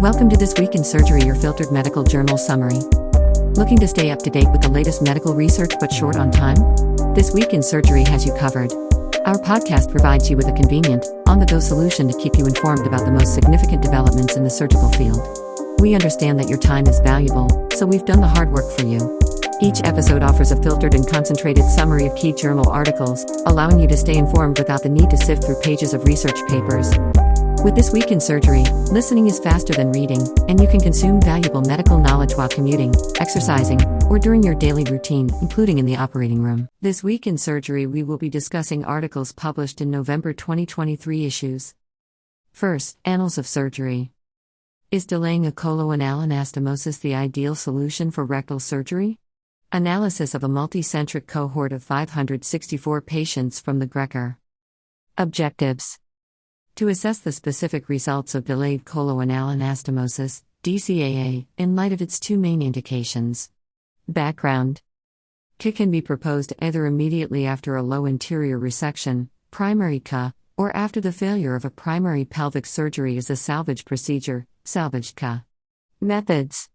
Welcome to This Week in Surgery, your filtered medical journal summary. Looking to stay up to date with the latest medical research but short on time? This Week in Surgery has you covered. Our podcast provides you with a convenient, on-the-go solution to keep you informed about the most significant developments in the surgical field. We understand that your time is valuable, so we've done the hard work for you. Each episode offers a filtered and concentrated summary of key journal articles, allowing you to stay informed without the need to sift through pages of research papers. With This Week in Surgery, listening is faster than reading, and you can consume valuable medical knowledge while commuting, exercising, or during your daily routine, including in the operating room. This Week in Surgery, we will be discussing articles published in November 2023 issues. First, Annals of Surgery. Is delaying a coloanal anastomosis the ideal solution for rectal surgery? Analysis of a multicentric cohort of 564 patients from the GRECCAR. Objectives. To assess the specific results of delayed coloanal anastomosis, DCAA, in light of its two main indications. Background. CA can be proposed either immediately after a low interior resection, primary CA, or after the failure of a primary pelvic surgery as a salvage procedure, salvaged CA. Methods.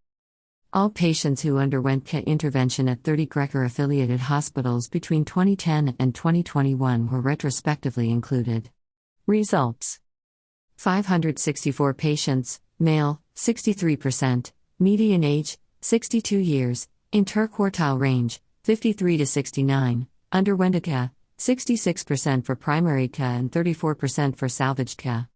All patients who underwent CA intervention at 30 GRECCAR-affiliated hospitals between 2010 and 2021 were retrospectively included. Results. 564 patients, male, 63%, median age, 62 years, interquartile range, 53 to 69, underwent a CA, 66% for primary CA and 34% for salvaged CA.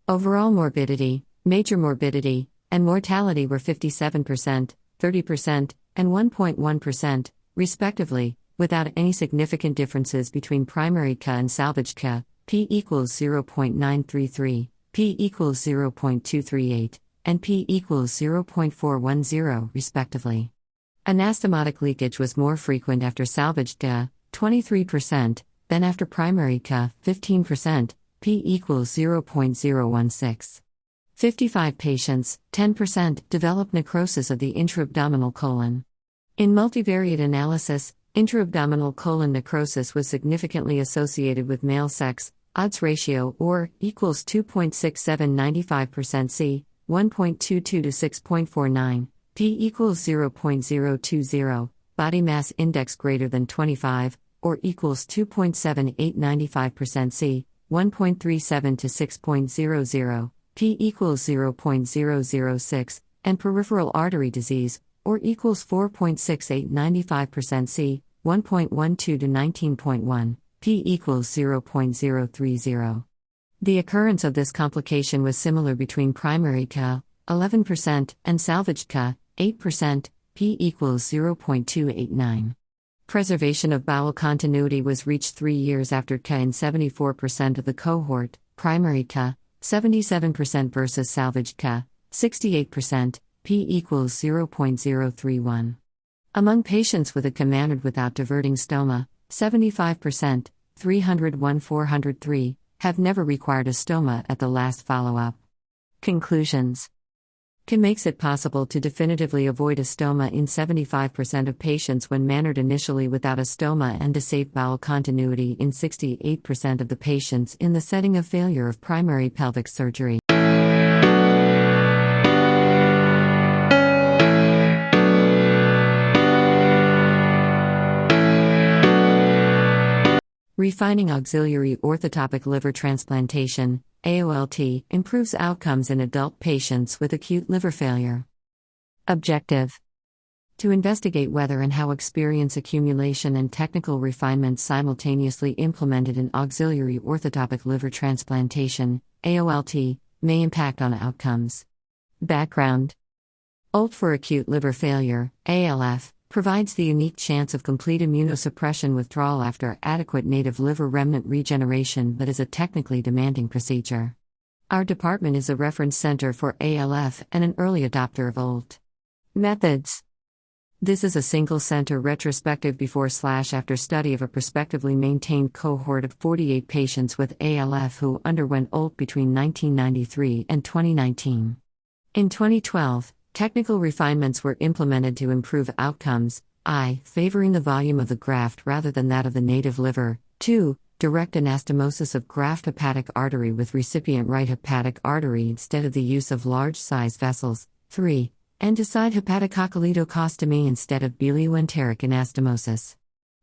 Overall morbidity, major morbidity, and mortality were 57%, 30%, and 1.1%, respectively, without any significant differences between primary CA and salvaged CA. P equals 0.933, P equals 0.238, and P equals 0.410, respectively. Anastomotic leakage was more frequent after salvaged CA, 23%, than after primary CA, 15%, P equals 0.016. 55 patients, 10%, developed necrosis of the intraabdominal colon. In multivariate analysis, intraabdominal colon necrosis was significantly associated with male sex, odds ratio or equals 2.6795% C, 1.22 to 6.49, P equals 0.020, body mass index greater than 25, or equals 2.7895% C, 1.37 to 6.00, P equals 0.006, and peripheral artery disease, or equals 4.6895% C, 1.12 to 19.1, P equals 0.030. The occurrence of this complication was similar between primary CA, 11%, and salvaged CA, 8%, P equals 0.289. Preservation of bowel continuity was reached 3 years after CA in 74% of the cohort, primary CA, 77% versus salvaged CA, 68%, P equals 0.031. Among patients with a CA managed without diverting stoma, 75%, 301-403, have never required a stoma at the last follow-up. Conclusions. CA makes it possible to definitively avoid a stoma in 75% of patients when managed initially without a stoma and to save bowel continuity in 68% of the patients in the setting of failure of primary pelvic surgery. Refining auxiliary orthotopic liver transplantation, AOLT, improves outcomes in adult patients with acute liver failure. Objective. To investigate whether and how experience accumulation and technical refinements simultaneously implemented in auxiliary orthotopic liver transplantation, AOLT, may impact on outcomes. Background. AOLT for acute liver failure, ALF, provides the unique chance of complete immunosuppression withdrawal after adequate native liver remnant regeneration but is a technically demanding procedure. Our department is a reference center for ALF and an early adopter of AOLT. Methods. This is a single-center retrospective before/after study of a prospectively maintained cohort of 48 patients with ALF who underwent AOLT between 1993 and 2019. In 2012, technical refinements were implemented to improve outcomes, I, favoring the volume of the graft rather than that of the native liver, 2, direct anastomosis of graft hepatic artery with recipient right hepatic artery instead of the use of large-size vessels. 3. End-to-side hepatocellular instead of bilioenteric anastomosis.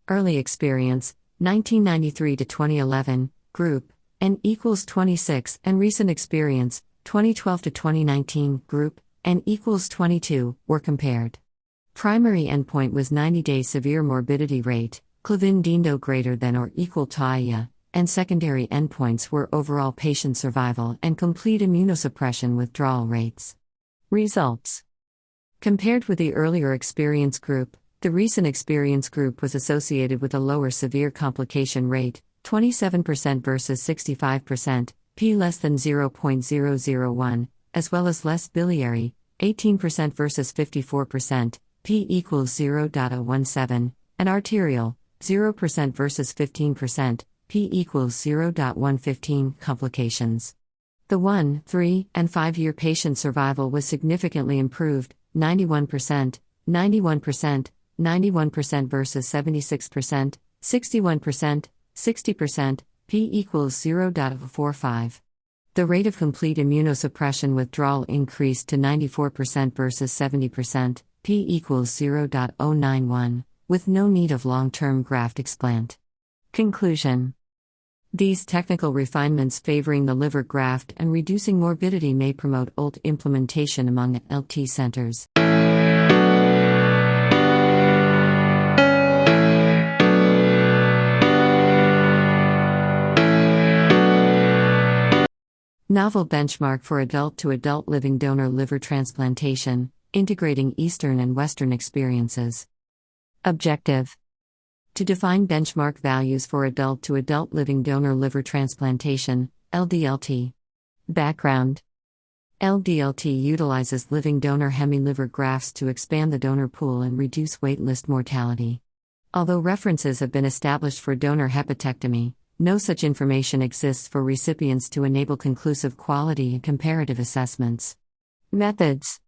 Early experience, 1993 to 2011, group, N equals 26, and recent experience, 2012 to 2019, group, N equals 22, were compared. Primary endpoint was 90-day severe morbidity rate, Clavin-Dindo greater than or equal to A.I.O, and secondary endpoints were overall patient survival and complete immunosuppression withdrawal rates. Results. Compared with the earlier experience group, the recent experience group was associated with a lower severe complication rate, 27% versus 65%, p less than 0.001, as well as less biliary, 18% versus 54%, p equals 0.017, and arterial, 0% versus 15%, p equals 0.115 complications. The 1, 3, and 5-year patient survival was significantly improved, 91%, 91%, 91% versus 76%, 61%, 60%, p equals 0.45. The rate of complete immunosuppression withdrawal increased to 94% versus 70%, p equals 0.091, with no need of long-term graft explant. Conclusion. These technical refinements favoring the liver graft and reducing morbidity may promote AOLT implementation among LT centers. Novel benchmark for adult-to-adult living donor liver transplantation, integrating Eastern and Western experiences. Objective: to define benchmark values for adult-to-adult living donor liver transplantation, LDLT. Background: LDLT utilizes living donor hemiliver grafts to expand the donor pool and reduce waitlist mortality. Although references have been established for donor hepatectomy, no such information exists for recipients to enable conclusive quality and comparative assessments. Methods: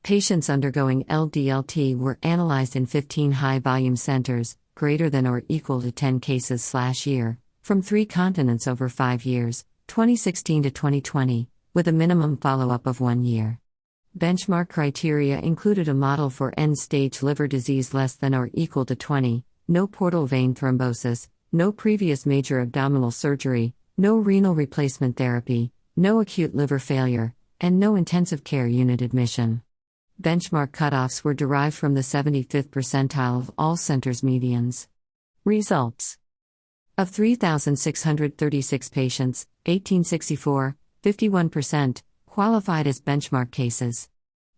patients undergoing LDLT were analyzed in 15 high-volume centers, greater than or equal to 10 cases/year, from 3 continents over 5 years, 2016 to 2020, with a minimum follow-up of 1 year. Benchmark criteria included a model for end-stage liver disease less than or equal to 20, no portal vein thrombosis, no previous major abdominal surgery, no renal replacement therapy, no acute liver failure, and no intensive care unit admission. Benchmark cutoffs were derived from the 75th percentile of all centers' medians. Results: of 3,636 patients, 1864, 51%, qualified as benchmark cases.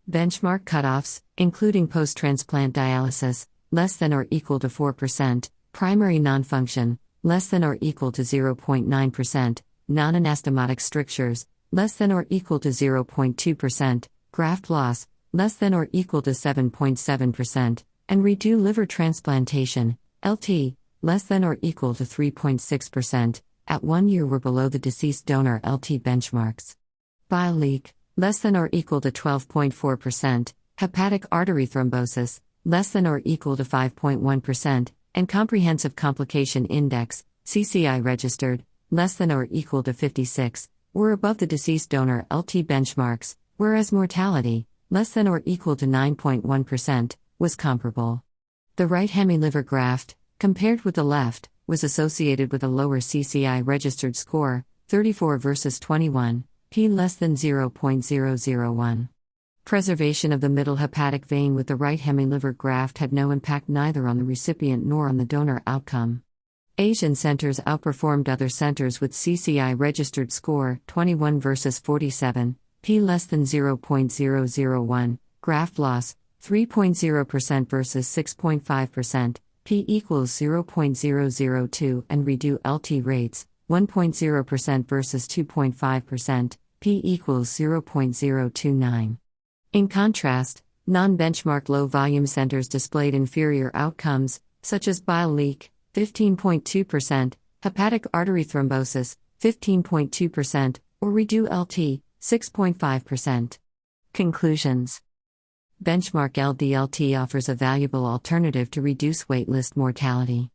Benchmark cutoffs, including post-transplant dialysis, less than or equal to 4%, primary non-function, less than or equal to 0.9%, non-anastomotic strictures, less than or equal to 0.2%, graft loss, less than or equal to 7.7%, and redo liver transplantation, LT, less than or equal to 3.6%, at 1 year were below the deceased donor LT benchmarks. Bile leak, less than or equal to 12.4%, hepatic artery thrombosis, less than or equal to 5.1%, and comprehensive complication index, CCI registered, less than or equal to 56, were above the deceased donor LT benchmarks, whereas mortality, less than or equal to 9.1%, was comparable. The right hemiliver graft, compared with the left, was associated with a lower CCI registered score, 34 versus 21, p less than 0.001. Preservation of the middle hepatic vein with the right hemiliver graft had no impact neither on the recipient nor on the donor outcome. Asian centers outperformed other centers with CCI registered score, 21 versus 47, p less than 0.001, graft loss, 3.0% versus 6.5%, p equals 0.002, and redo LT rates, 1.0% versus 2.5%, p equals 0.029. In contrast, non-benchmark low-volume centers displayed inferior outcomes, such as bile leak, 15.2%, hepatic artery thrombosis, 15.2%, or redo LT, 6.5%. Conclusions: benchmark LDLT offers a valuable alternative to reduce waitlist mortality.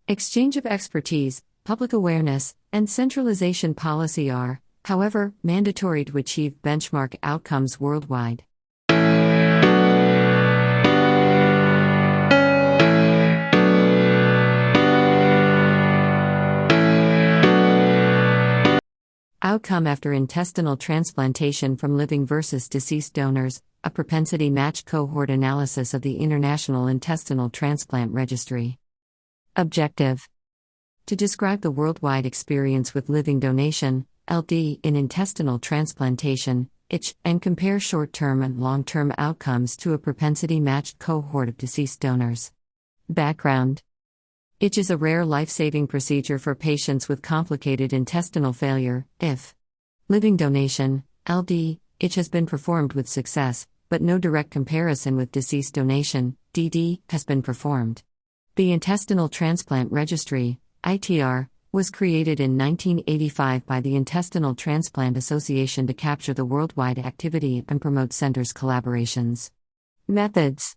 Exchange of expertise, public awareness, and centralization policy are, however, mandatory to achieve benchmark outcomes worldwide. Outcome after intestinal transplantation from living versus deceased donors, a propensity-matched cohort analysis of the International Intestinal Transplant Registry. Objective: to describe the worldwide experience with living donation, LD, in intestinal transplantation, ITCH, and compare short-term and long-term outcomes to a propensity-matched cohort of deceased donors. Background: ITCH is a rare life-saving procedure for patients with complicated intestinal failure, IF. Living donation, LD, ITCH has been performed with success, but no direct comparison with deceased donation, DD, has been performed. The Intestinal Transplant Registry, ITR, was created in 1985 by the Intestinal Transplant Association to capture the worldwide activity and promote centers' collaborations. Methods: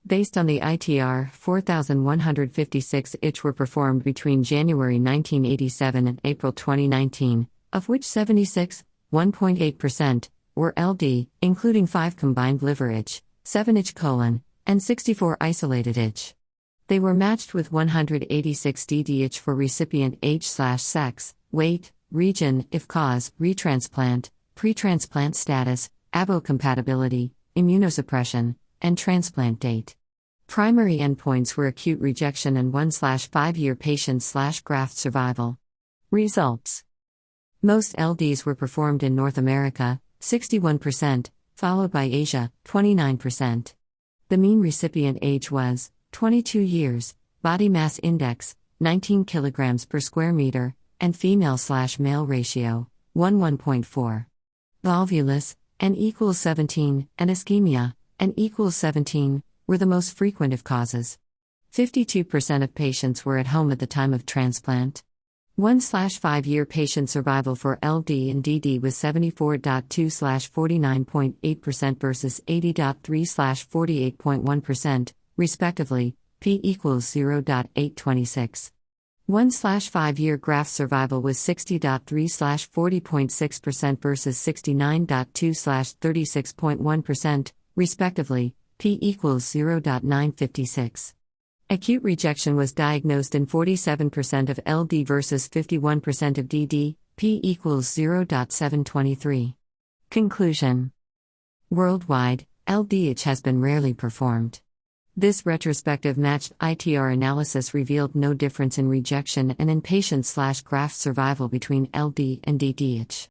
based on the ITR, 4,156 ITCH were performed between January 1987 and April 2019, of which 76, 1.8%, were LD, including 5 combined liver ITCH, 7 ITCH colon, and 64 isolated ITCH. They were matched with 186 DD ITCH for recipient age/sex, weight, region, if cause, retransplant, pre-transplant status, A.I.O compatibility, immunosuppression, and transplant date. Primary endpoints were acute rejection and 1/5-year patient/graft survival. Results: most LDs were performed in North America, 61%, followed by Asia, 29%. The mean recipient age was 22 years, body mass index, 19 kilograms per square meter, and female/male ratio, 1:1.4. Volvulus, N equals 17, and ischemia, N equals 17, were the most frequent of causes. 52% of patients were at home at the time of transplant. 1/5-year patient survival for LD and DD was 74.2/49.8% versus 80.3/48.1%, respectively, p equals 0.826. 1/5-year graft survival was 60.3/40.6% versus 69.2/36.1%, respectively, p equals 0.956. Acute rejection was diagnosed in 47% of LD versus 51% of DD, p equals 0.723. Conclusion: worldwide, LDH has been rarely performed. This retrospective matched ITR analysis revealed no difference in rejection and in patient/graft survival between LD and DDH.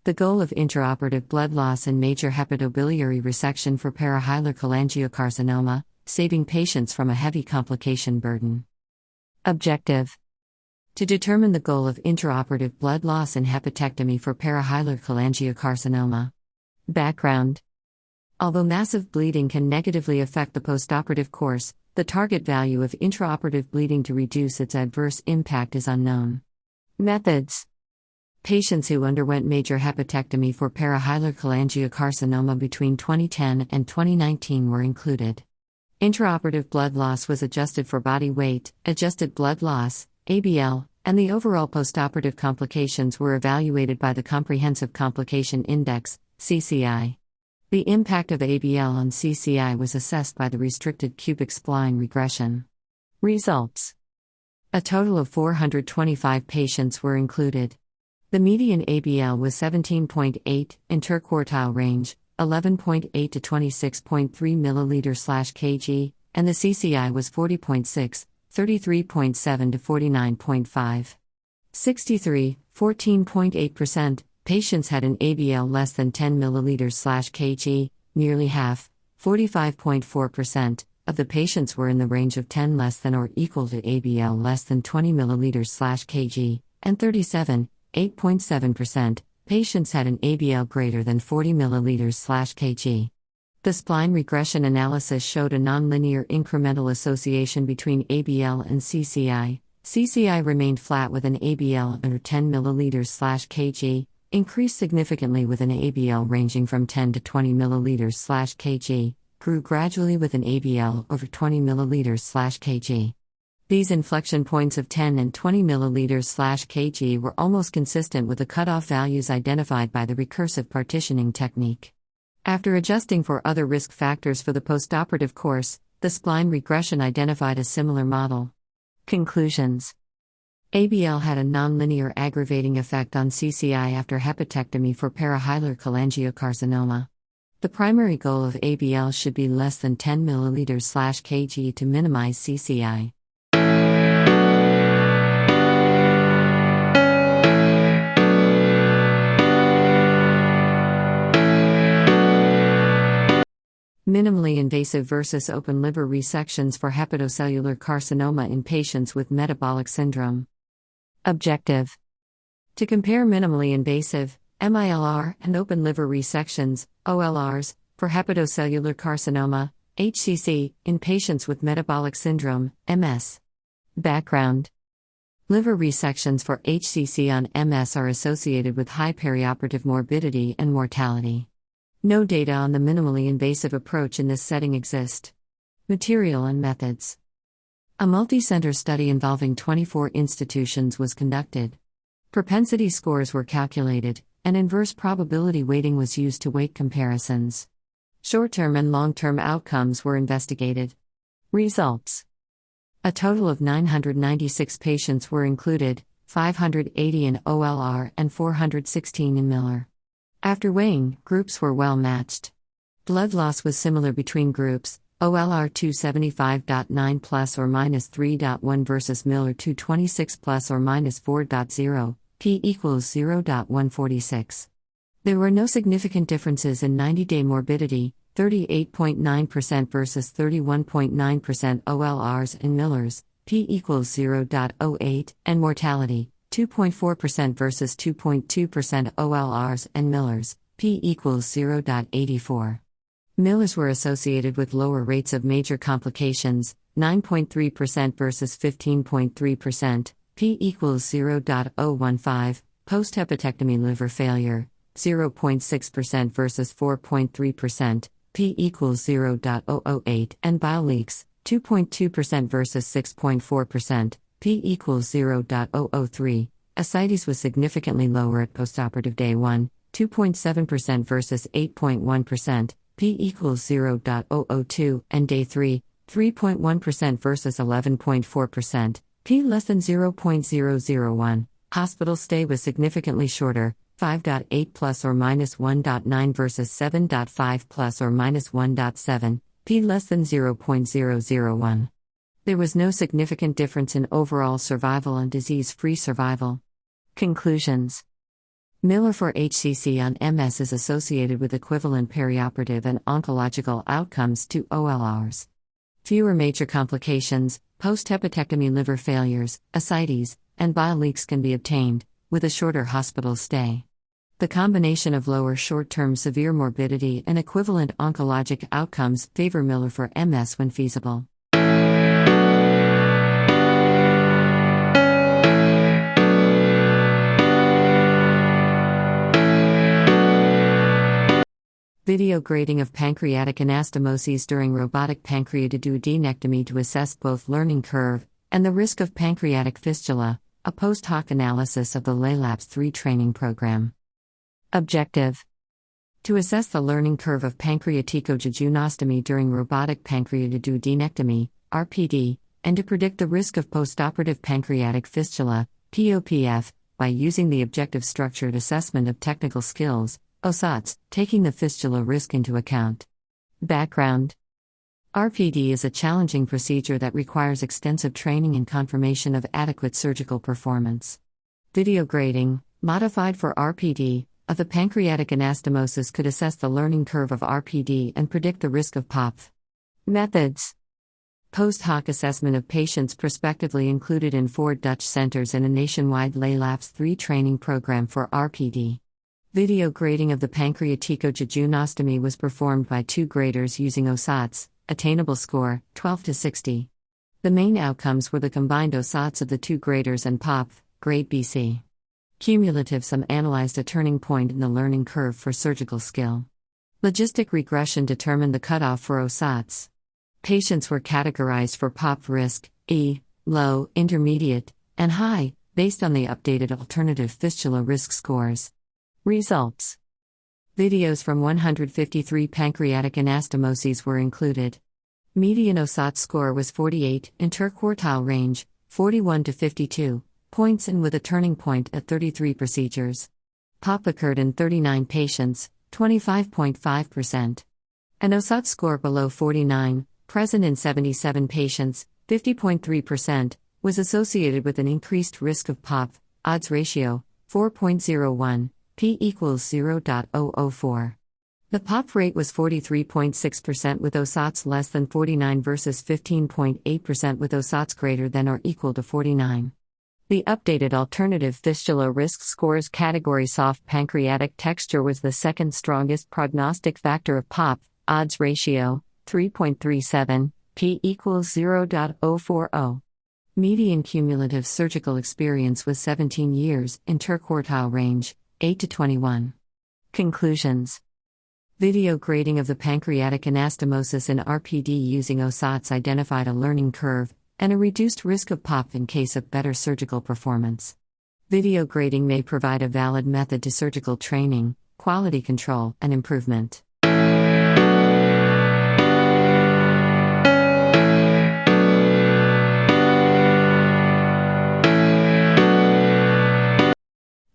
The goal of intraoperative blood loss and major hepatobiliary resection for perihilar cholangiocarcinoma, saving patients from a heavy complication burden. Objective: to determine the goal of intraoperative blood loss and hepatectomy for perihilar cholangiocarcinoma. Background: although massive bleeding can negatively affect the postoperative course, the target value of intraoperative bleeding to reduce its adverse impact is unknown. Methods: patients who underwent major hepatectomy for perihilar cholangiocarcinoma between 2010 and 2019 were included. Intraoperative blood loss was adjusted for body weight, adjusted blood loss, ABL, and the overall postoperative complications were evaluated by the Comprehensive Complication Index, CCI. The impact of ABL on CCI was assessed by the restricted cubic spline regression. Results: a total of 425 patients were included. The median ABL was 17.8, interquartile range, 11.8 to 26.3 ml/kg, and the CCI was 40.6, 33.7 to 49.5. 63, 14.8%, patients had an ABL less than 10 ml/kg, nearly half, 45.4%, of the patients were in the range of 10 less than or equal to ABL less than 20 ml/kg, and 37, 8.7%, patients had an ABL greater than 40 ml/kg. The spline regression analysis showed a nonlinear incremental association between ABL and CCI. CCI remained flat with an ABL under 10 ml/kg, increased significantly with an ABL ranging from 10 to 20 milliliters/kg, grew gradually with an ABL over 20 milliliters/kg. These inflection points of 10 and 20 milliliters/kg were almost consistent with the cutoff values identified by the recursive partitioning technique. After adjusting for other risk factors for the postoperative course, the spline regression identified a similar model. Conclusions: ABL had a nonlinear aggravating effect on CCI after hepatectomy for perihilar cholangiocarcinoma. The primary goal of ABL should be less than 10 milliliters/kg to minimize CCI. Minimally invasive versus open liver resections for hepatocellular carcinoma in patients with metabolic syndrome. Objective: to compare minimally invasive MILR and open liver resections OLRs for hepatocellular carcinoma HCC in patients with metabolic syndrome MS. Background: liver resections for HCC on MS are associated with high perioperative morbidity and mortality. No data on the minimally invasive approach in this setting exist. Material and methods. A multicenter study involving 24 institutions was conducted. Propensity scores were calculated, and inverse probability weighting was used to weight comparisons. Short-term and long-term outcomes were investigated. Results: a total of 996 patients were included, 580 in OLR and 416 in MILR. After weighing, groups were well matched. Blood loss was similar between groups, OLR 275.9 plus or minus 3.1 versus MILR 226 plus or minus 4.0, p equals 0.146. There were no significant differences in 90-day morbidity, 38.9% versus 31.9% OLRs in MILRs, p equals 0.08, and mortality, 2.4% versus 2.2% OLRs and MILRs, p equals 0.84. MILRs were associated with lower rates of major complications, 9.3% versus 15.3%, p equals 0.015, post-hepatectomy liver failure, 0.6% versus 4.3%, p equals 0.008, and bile leaks, 2.2% versus 6.4%, p equals 0.003. Ascites was significantly lower at postoperative day 1, 2.7% versus 8.1%, p equals 0.002, and day 3, 3.1% versus 11.4%, p less than 0.001. Hospital stay was significantly shorter, 5.8 plus or minus 1.9 versus 7.5 plus or minus 1.7, p less than 0.001. There was no significant difference in overall survival and disease-free survival. Conclusions: MILR for HCC on MS is associated with equivalent perioperative and oncological outcomes to OLRs. Fewer major complications, post-hepatectomy liver failures, ascites, and bile leaks can be obtained, with a shorter hospital stay. The combination of lower short-term severe morbidity and equivalent oncologic outcomes favor MILR for MS when feasible. Video grading of pancreatic anastomoses during robotic pancreatidodenectomy to assess both learning curve and the risk of pancreatic fistula, a post-hoc analysis of the LALAPS 3 training program. Objective: to assess the learning curve of pancreaticojejunostomy during robotic pancreatidodenectomy, RPD, and to predict the risk of postoperative pancreatic fistula, POPF, by using the objective structured assessment of technical skills, OSATS, taking the fistula risk into account. Background: RPD is a challenging procedure that requires extensive training and confirmation of adequate surgical performance. Video grading, modified for RPD, of the pancreatic anastomosis could assess the learning curve of RPD and predict the risk of POPF. Methods: post-hoc assessment of patients prospectively included in 4 Dutch centers in a nationwide LALAPS 3 training program for RPD. Video grading of the pancreaticojejunostomy was performed by 2 graders using OSATS, attainable score, 12 to 60. The main outcomes were the combined OSATS of the 2 graders and POPF, grade BC. Cumulative sum analyzed a turning point in the learning curve for surgical skill. Logistic regression determined the cutoff for OSATs. Patients were categorized for POP risk, E, low, intermediate, and high, based on the updated alternative fistula risk scores. Results. Videos from 153 pancreatic anastomoses were included. Median OSAT score was 48, interquartile range, 41 to 52 points, and with a turning point at 33 procedures. POP occurred in 39 patients, 25.5%. An OSAT score below 49, present in 77 patients, 50.3%, was associated with an increased risk of POP, odds ratio, 4.01, p equals 0.004. The POP rate was 43.6% with OSATs less than 49 versus 15.8% with OSATs greater than or equal to 49. The updated alternative fistula risk scores category soft pancreatic texture was the second strongest prognostic factor of POP, odds ratio, 3.37, p equals 0.040. Median cumulative surgical experience was 17 years, interquartile range, 8 to 21. Conclusions. Video grading of the pancreatic anastomosis in RPD using OSATs identified a learning curve and a reduced risk of POP in case of better surgical performance. Video grading may provide a valid method to surgical training, quality control, and improvement.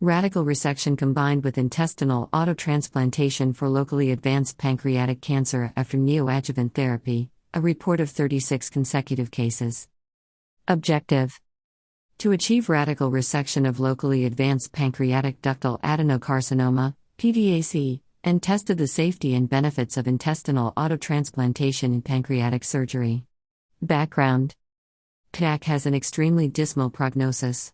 Radical resection combined with intestinal autotransplantation for locally advanced pancreatic cancer after neoadjuvant therapy, a report of 36 consecutive cases. Objective: to achieve radical resection of locally advanced pancreatic ductal adenocarcinoma, PDAC, and tested the safety and benefits of intestinal autotransplantation in pancreatic surgery. Background: PDAC has an extremely dismal prognosis.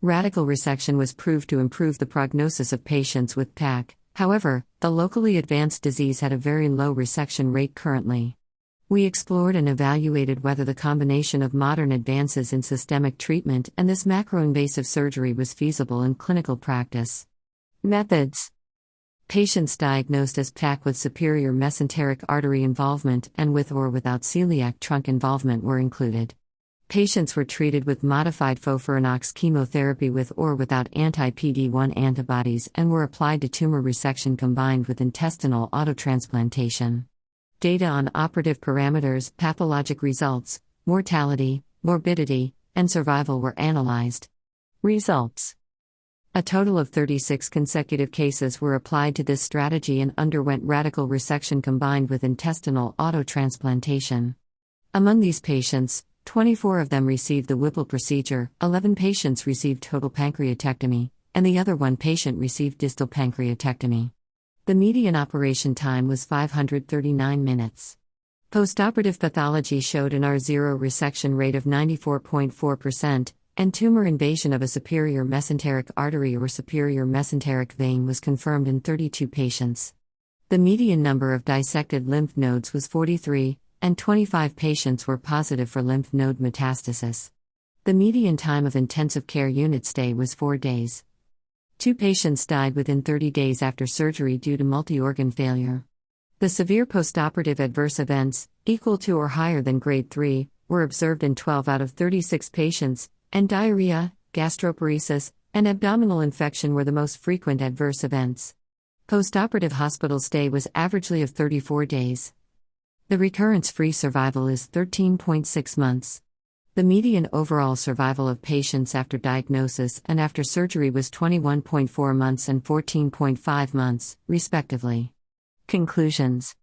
Radical resection was proved to improve the prognosis of patients with PDAC. However, the locally advanced disease had a very low resection rate currently. We explored and evaluated whether the combination of modern advances in systemic treatment and this macroinvasive surgery was feasible in clinical practice. Methods: patients diagnosed as PDAC with superior mesenteric artery involvement and with or without celiac trunk involvement were included. Patients were treated with modified FOLFIRINOX chemotherapy with or without anti-PD-1 antibodies and were applied to tumor resection combined with intestinal autotransplantation. Data on operative parameters, pathologic results, mortality, morbidity, and survival were analyzed. Results: a total of 36 consecutive cases were applied to this strategy and underwent radical resection combined with intestinal autotransplantation. Among these patients, 24 of them received the Whipple procedure, 11 patients received total pancreatectomy, and the other one patient received distal pancreatectomy. The median operation time was 539 minutes. Postoperative pathology showed an R0 resection rate of 94.4%, and tumor invasion of a superior mesenteric artery or superior mesenteric vein was confirmed in 32 patients. The median number of dissected lymph nodes was 43, and 25 patients were positive for lymph node metastasis. The median time of intensive care unit stay was 4 days. 2 patients died within 30 days after surgery due to multi-organ failure. The severe postoperative adverse events, equal to or higher than grade 3, were observed in 12 out of 36 patients, and diarrhea, gastroparesis, and abdominal infection were the most frequent adverse events. Postoperative hospital stay was averagely of 34 days. The recurrence-free survival is 13.6 months. The median overall survival of patients after diagnosis and after surgery was 21.4 months and 14.5 months, respectively. Conclusions: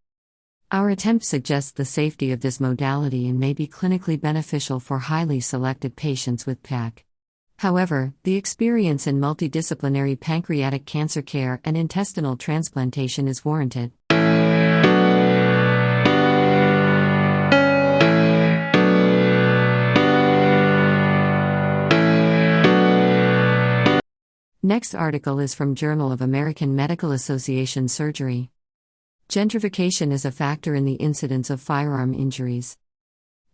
our attempt suggests the safety of this modality and may be clinically beneficial for highly selected patients with PDAC. However, the experience in multidisciplinary pancreatic cancer care and intestinal transplantation is warranted. Next article is from Journal of American Medical Association Surgery. Gentrification is a factor in the incidence of firearm injuries.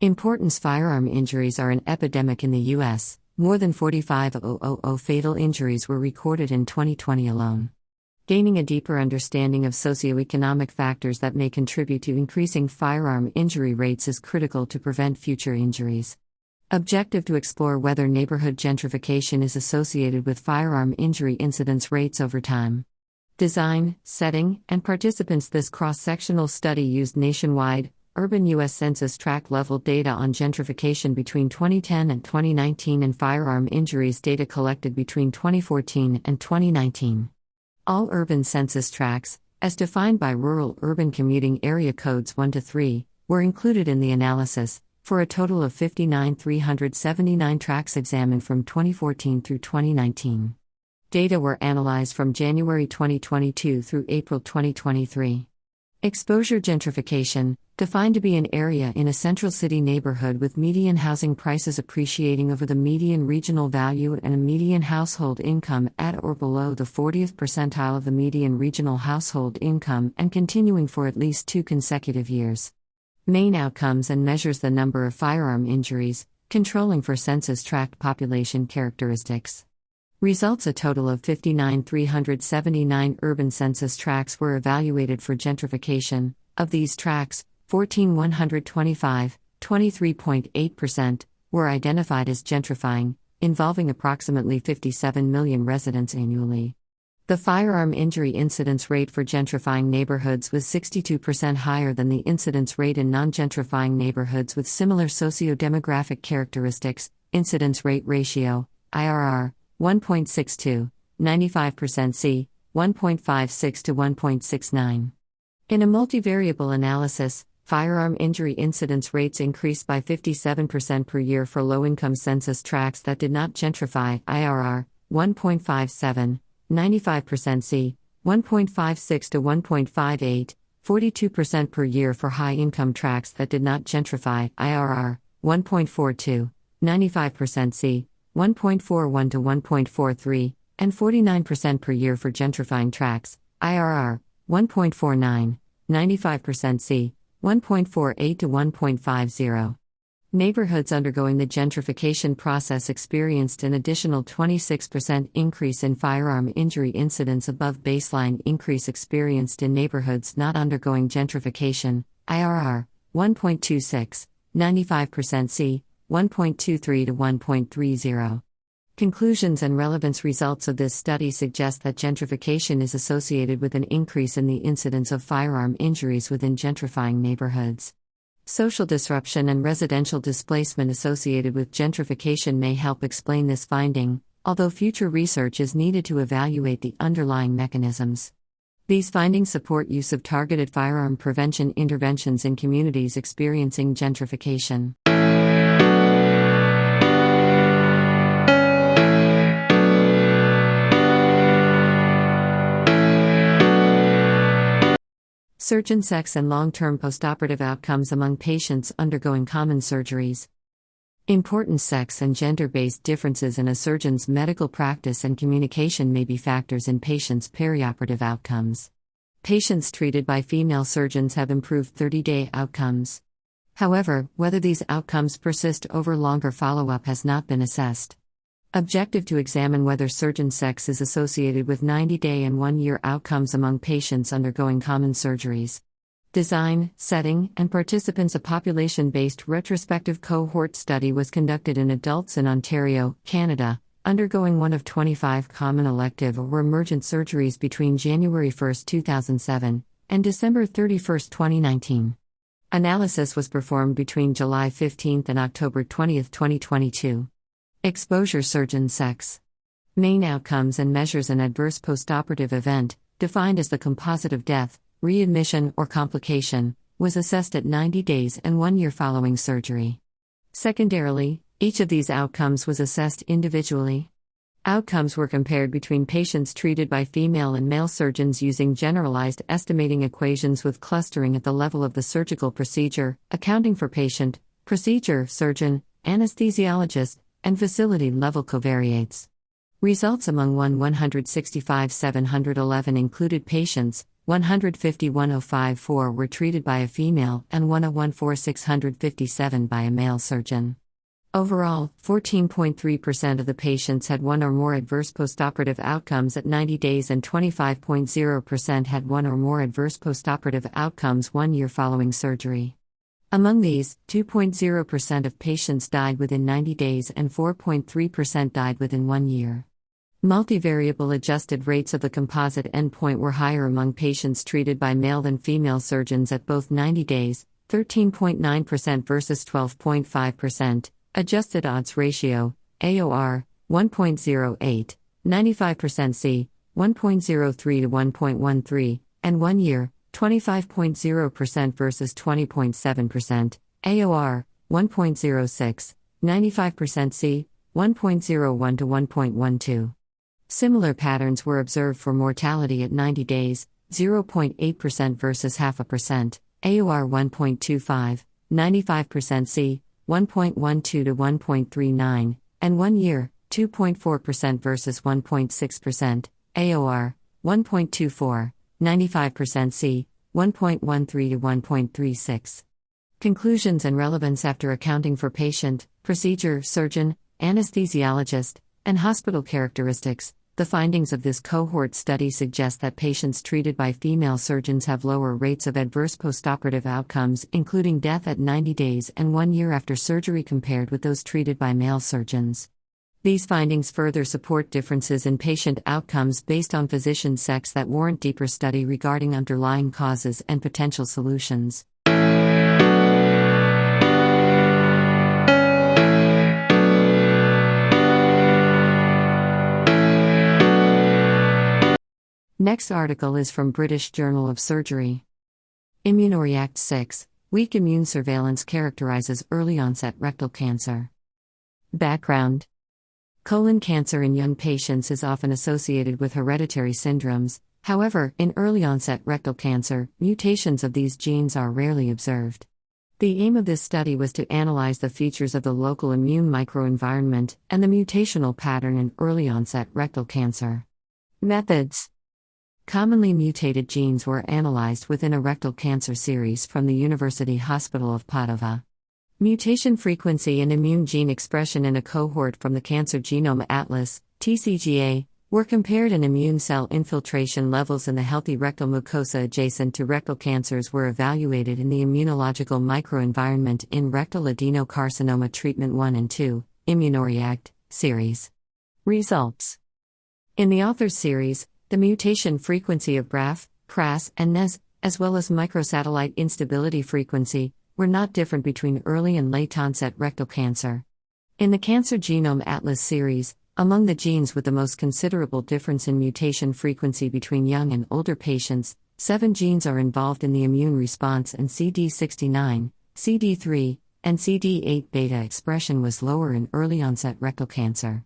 Importance: firearm injuries are an epidemic in the U.S., More than 45,000 fatal injuries were recorded in 2020 alone. Gaining a deeper understanding of socioeconomic factors that may contribute to increasing firearm injury rates is critical to prevent future injuries. Objective to explore whether neighborhood gentrification is associated with firearm injury incidence rates over time. Design, setting, and participants. This cross-sectional study used nationwide, urban U.S. Census tract level data on gentrification between 2010 and 2019 and firearm injuries data collected between 2014 and 2019. All urban census tracts, as defined by rural-urban commuting area codes 1 to 3, were included in the analysis, for a total of 59,379 tracts examined from 2014 through 2019. Data were analyzed from January 2022 through April 2023. Exposure gentrification, defined to be an area in a central city neighborhood with median housing prices appreciating over the median regional value and a median household income at or below the 40th percentile of the median regional household income and continuing for at least 2 consecutive years. Main outcomes and measures the number of firearm injuries, controlling for census tract population characteristics. Results: a total of 59,379 urban census tracts were evaluated for gentrification. Of these tracts, 14,125, 23.8%, were identified as gentrifying, involving approximately 57 million residents annually. The firearm injury incidence rate for gentrifying neighborhoods was 62% higher than the incidence rate in non-gentrifying neighborhoods with similar socio-demographic characteristics. Incidence rate ratio, IRR, 1.62, 95% C, 1.56 to 1.69. In a multivariable analysis, firearm injury incidence rates increased by 57% per year for low-income census tracts that did not gentrify, IRR, 1.57, 95% C, 1.56 to 1.58, 42% per year for high-income tracts that did not gentrify, IRR, 1.42, 95% C, 1.41 to 1.43, and 49% per year for gentrifying tracts, IRR, 1.49, 95% C, 1.48 to 1.50. Neighborhoods undergoing the gentrification process experienced an additional 26% increase in firearm injury incidence above baseline increase experienced in neighborhoods not undergoing gentrification, IRR, 1.26, 95% C, 1.23 to 1.30. Conclusions and relevance: results of this study suggest that gentrification is associated with an increase in the incidence of firearm injuries within gentrifying neighborhoods. Social disruption and residential displacement associated with gentrification may help explain this finding, although future research is needed to evaluate the underlying mechanisms. These findings support use of targeted firearm prevention interventions in communities experiencing gentrification. Surgeon sex and long-term postoperative outcomes among patients undergoing common surgeries. Important sex and gender-based differences in a surgeon's medical practice and communication may be factors in patients' perioperative outcomes. Patients treated by female surgeons have improved 30-day outcomes. However, whether these outcomes persist over longer follow-up has not been assessed. Objective to examine whether surgeon sex is associated with 90-day and 1-year outcomes among patients undergoing common surgeries. Design, setting, and participants. A population-based retrospective cohort study was conducted in adults in Ontario, Canada, undergoing one of 25 common elective or emergent surgeries between January 1, 2007, and December 31, 2019. Analysis was performed between July 15 and October 20, 2022. Exposure: surgeon sex. Main outcomes and measures: an adverse postoperative event, defined as the composite of death, readmission, or complication, was assessed at 90 days and 1 year following surgery. Secondarily, each of these outcomes was assessed individually. Outcomes were compared between patients treated by female and male surgeons using generalized estimating equations with clustering at the level of the surgical procedure, accounting for patient, procedure, surgeon, anesthesiologist, and facility-level covariates. Results: among 165,711 included patients, 151,054 were treated by a female and 1,014,657 by a male surgeon. Overall, 14.3% of the patients had one or more adverse postoperative outcomes at 90 days and 25.0% had one or more adverse postoperative outcomes 1 year following surgery. Among these, 2.0% of patients died within 90 days and 4.3% died within 1 year. Multivariable adjusted rates of the composite endpoint were higher among patients treated by male than female surgeons at both 90 days, 13.9% versus 12.5%, adjusted odds ratio, AOR, 1.08, 95% C, 1.03 to 1.13, and 1 year, 25.0% versus 20.7%, AOR, 1.06, 95% C, 1.01 to 1.12. Similar patterns were observed for mortality at 90 days, 0.8% versus 0.5%, AOR 1.25, 95% C, 1.12 to 1.39, and 1 year, 2.4% versus 1.6%, AOR, 1.24, 95% C, 1.13 to 1.36. Conclusions and relevance after accounting for patient, procedure, surgeon, anesthesiologist, and hospital characteristics. The findings of this cohort study suggest that patients treated by female surgeons have lower rates of adverse postoperative outcomes, including death at 90 days and 1 year after surgery compared with those treated by male surgeons. These findings further support differences in patient outcomes based on physician sex that warrant deeper study regarding underlying causes and potential solutions. Next article is from British Journal of Surgery. Immunoreact 6, weak immune surveillance characterizes early onset rectal cancer. Background: colon cancer in young patients is often associated with hereditary syndromes. However, in early onset rectal cancer, mutations of these genes are rarely observed. The aim of this study was to analyze the features of the local immune microenvironment and the mutational pattern in early onset rectal cancer. Methods: commonly mutated genes were analyzed within a rectal cancer series from the University Hospital of Padova. Mutation frequency and immune gene expression in a cohort from the Cancer Genome Atlas, TCGA, were compared, and immune cell infiltration levels in the healthy rectal mucosa adjacent to rectal cancers were evaluated in the immunological microenvironment in rectal adenocarcinoma treatment 1 and 2, Immunoreact, series. Results: in the authors series, the mutation frequency of BRAF, CRAS, and NES, as well as microsatellite instability frequency, were not different between early and late-onset rectal cancer. In the Cancer Genome Atlas series, among the genes with the most considerable difference in mutation frequency between young and older patients, 7 genes are involved in the immune response, and CD69, CD3, and CD8 beta expression was lower in early-onset rectal cancer.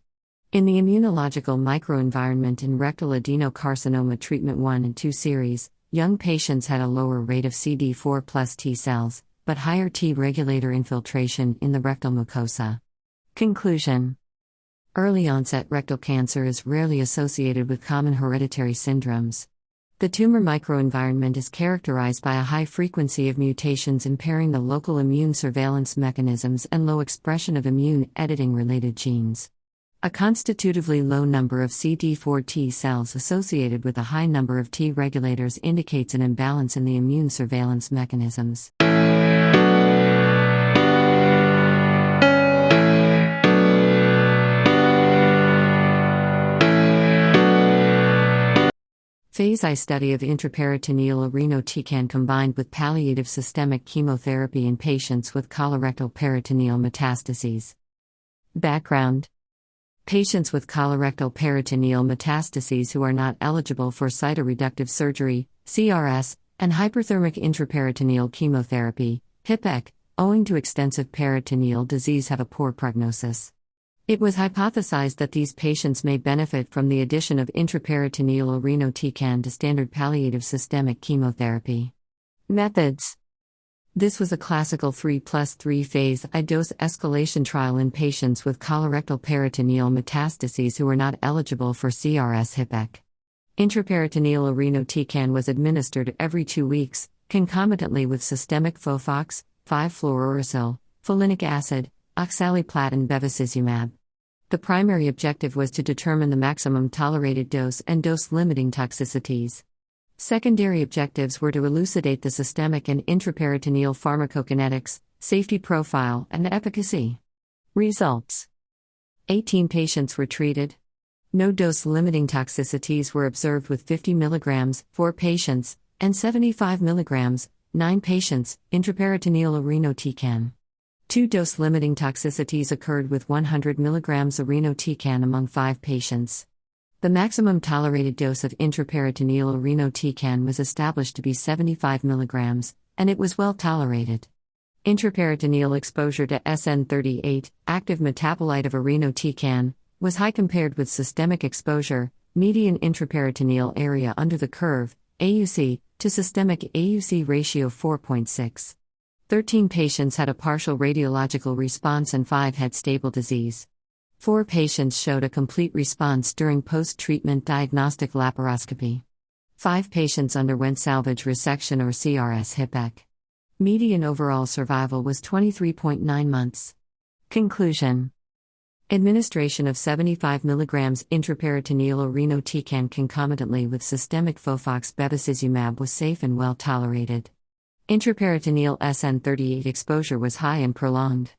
In the immunological microenvironment in rectal adenocarcinoma treatment 1 and 2 series, young patients had a lower rate of CD4 plus T cells, but higher T regulator infiltration in the rectal mucosa. Conclusion: early onset rectal cancer is rarely associated with common hereditary syndromes. The tumor microenvironment is characterized by a high frequency of mutations impairing the local immune surveillance mechanisms and low expression of immune editing related genes. A constitutively low number of CD4 T cells associated with a high number of T regulators indicates an imbalance in the immune surveillance mechanisms. Phase I study of intraperitoneal irinotecan combined with palliative systemic chemotherapy in patients with colorectal peritoneal metastases. Background: patients with colorectal peritoneal metastases who are not eligible for cytoreductive surgery, CRS, and hyperthermic intraperitoneal chemotherapy, HIPEC, owing to extensive peritoneal disease have a poor prognosis. It was hypothesized that these patients may benefit from the addition of intraperitoneal irinotecan to standard palliative systemic chemotherapy. Methods: this was a classical 3+3 phase I dose escalation trial in patients with colorectal peritoneal metastases who were not eligible for CRS HIPEC. Intraperitoneal irinotecan was administered every 2 weeks, concomitantly with systemic FOFOX, 5-fluorouracil, folinic acid, oxaliplatin and bevacizumab. The primary objective was to determine the maximum tolerated dose and dose-limiting toxicities. Secondary objectives were to elucidate the systemic and intraperitoneal pharmacokinetics, safety profile, and efficacy. Results: 18 patients were treated. No dose-limiting toxicities were observed with 50 mg, 4 patients, and 75 mg, 9 patients, intraperitoneal irinotecan. 2 dose-limiting toxicities occurred with 100 mg irinotecan among 5 patients. The maximum tolerated dose of intraperitoneal irinotecan was established to be 75 mg, and it was well tolerated. Intraperitoneal exposure to SN38, active metabolite of irinotecan, was high compared with systemic exposure, median intraperitoneal area under the curve, AUC, to systemic AUC ratio 4.6. 13 patients had a partial radiological response and 5 had stable disease. 4 patients showed a complete response during post-treatment diagnostic laparoscopy. 5 patients underwent salvage resection or CRS-HIPEC. Median overall survival was 23.9 months. Conclusion: administration of 75 mg intraperitoneal irinotecan concomitantly with systemic FOLFOX bevacizumab was safe and well tolerated. Intraperitoneal SN38 exposure was high and prolonged.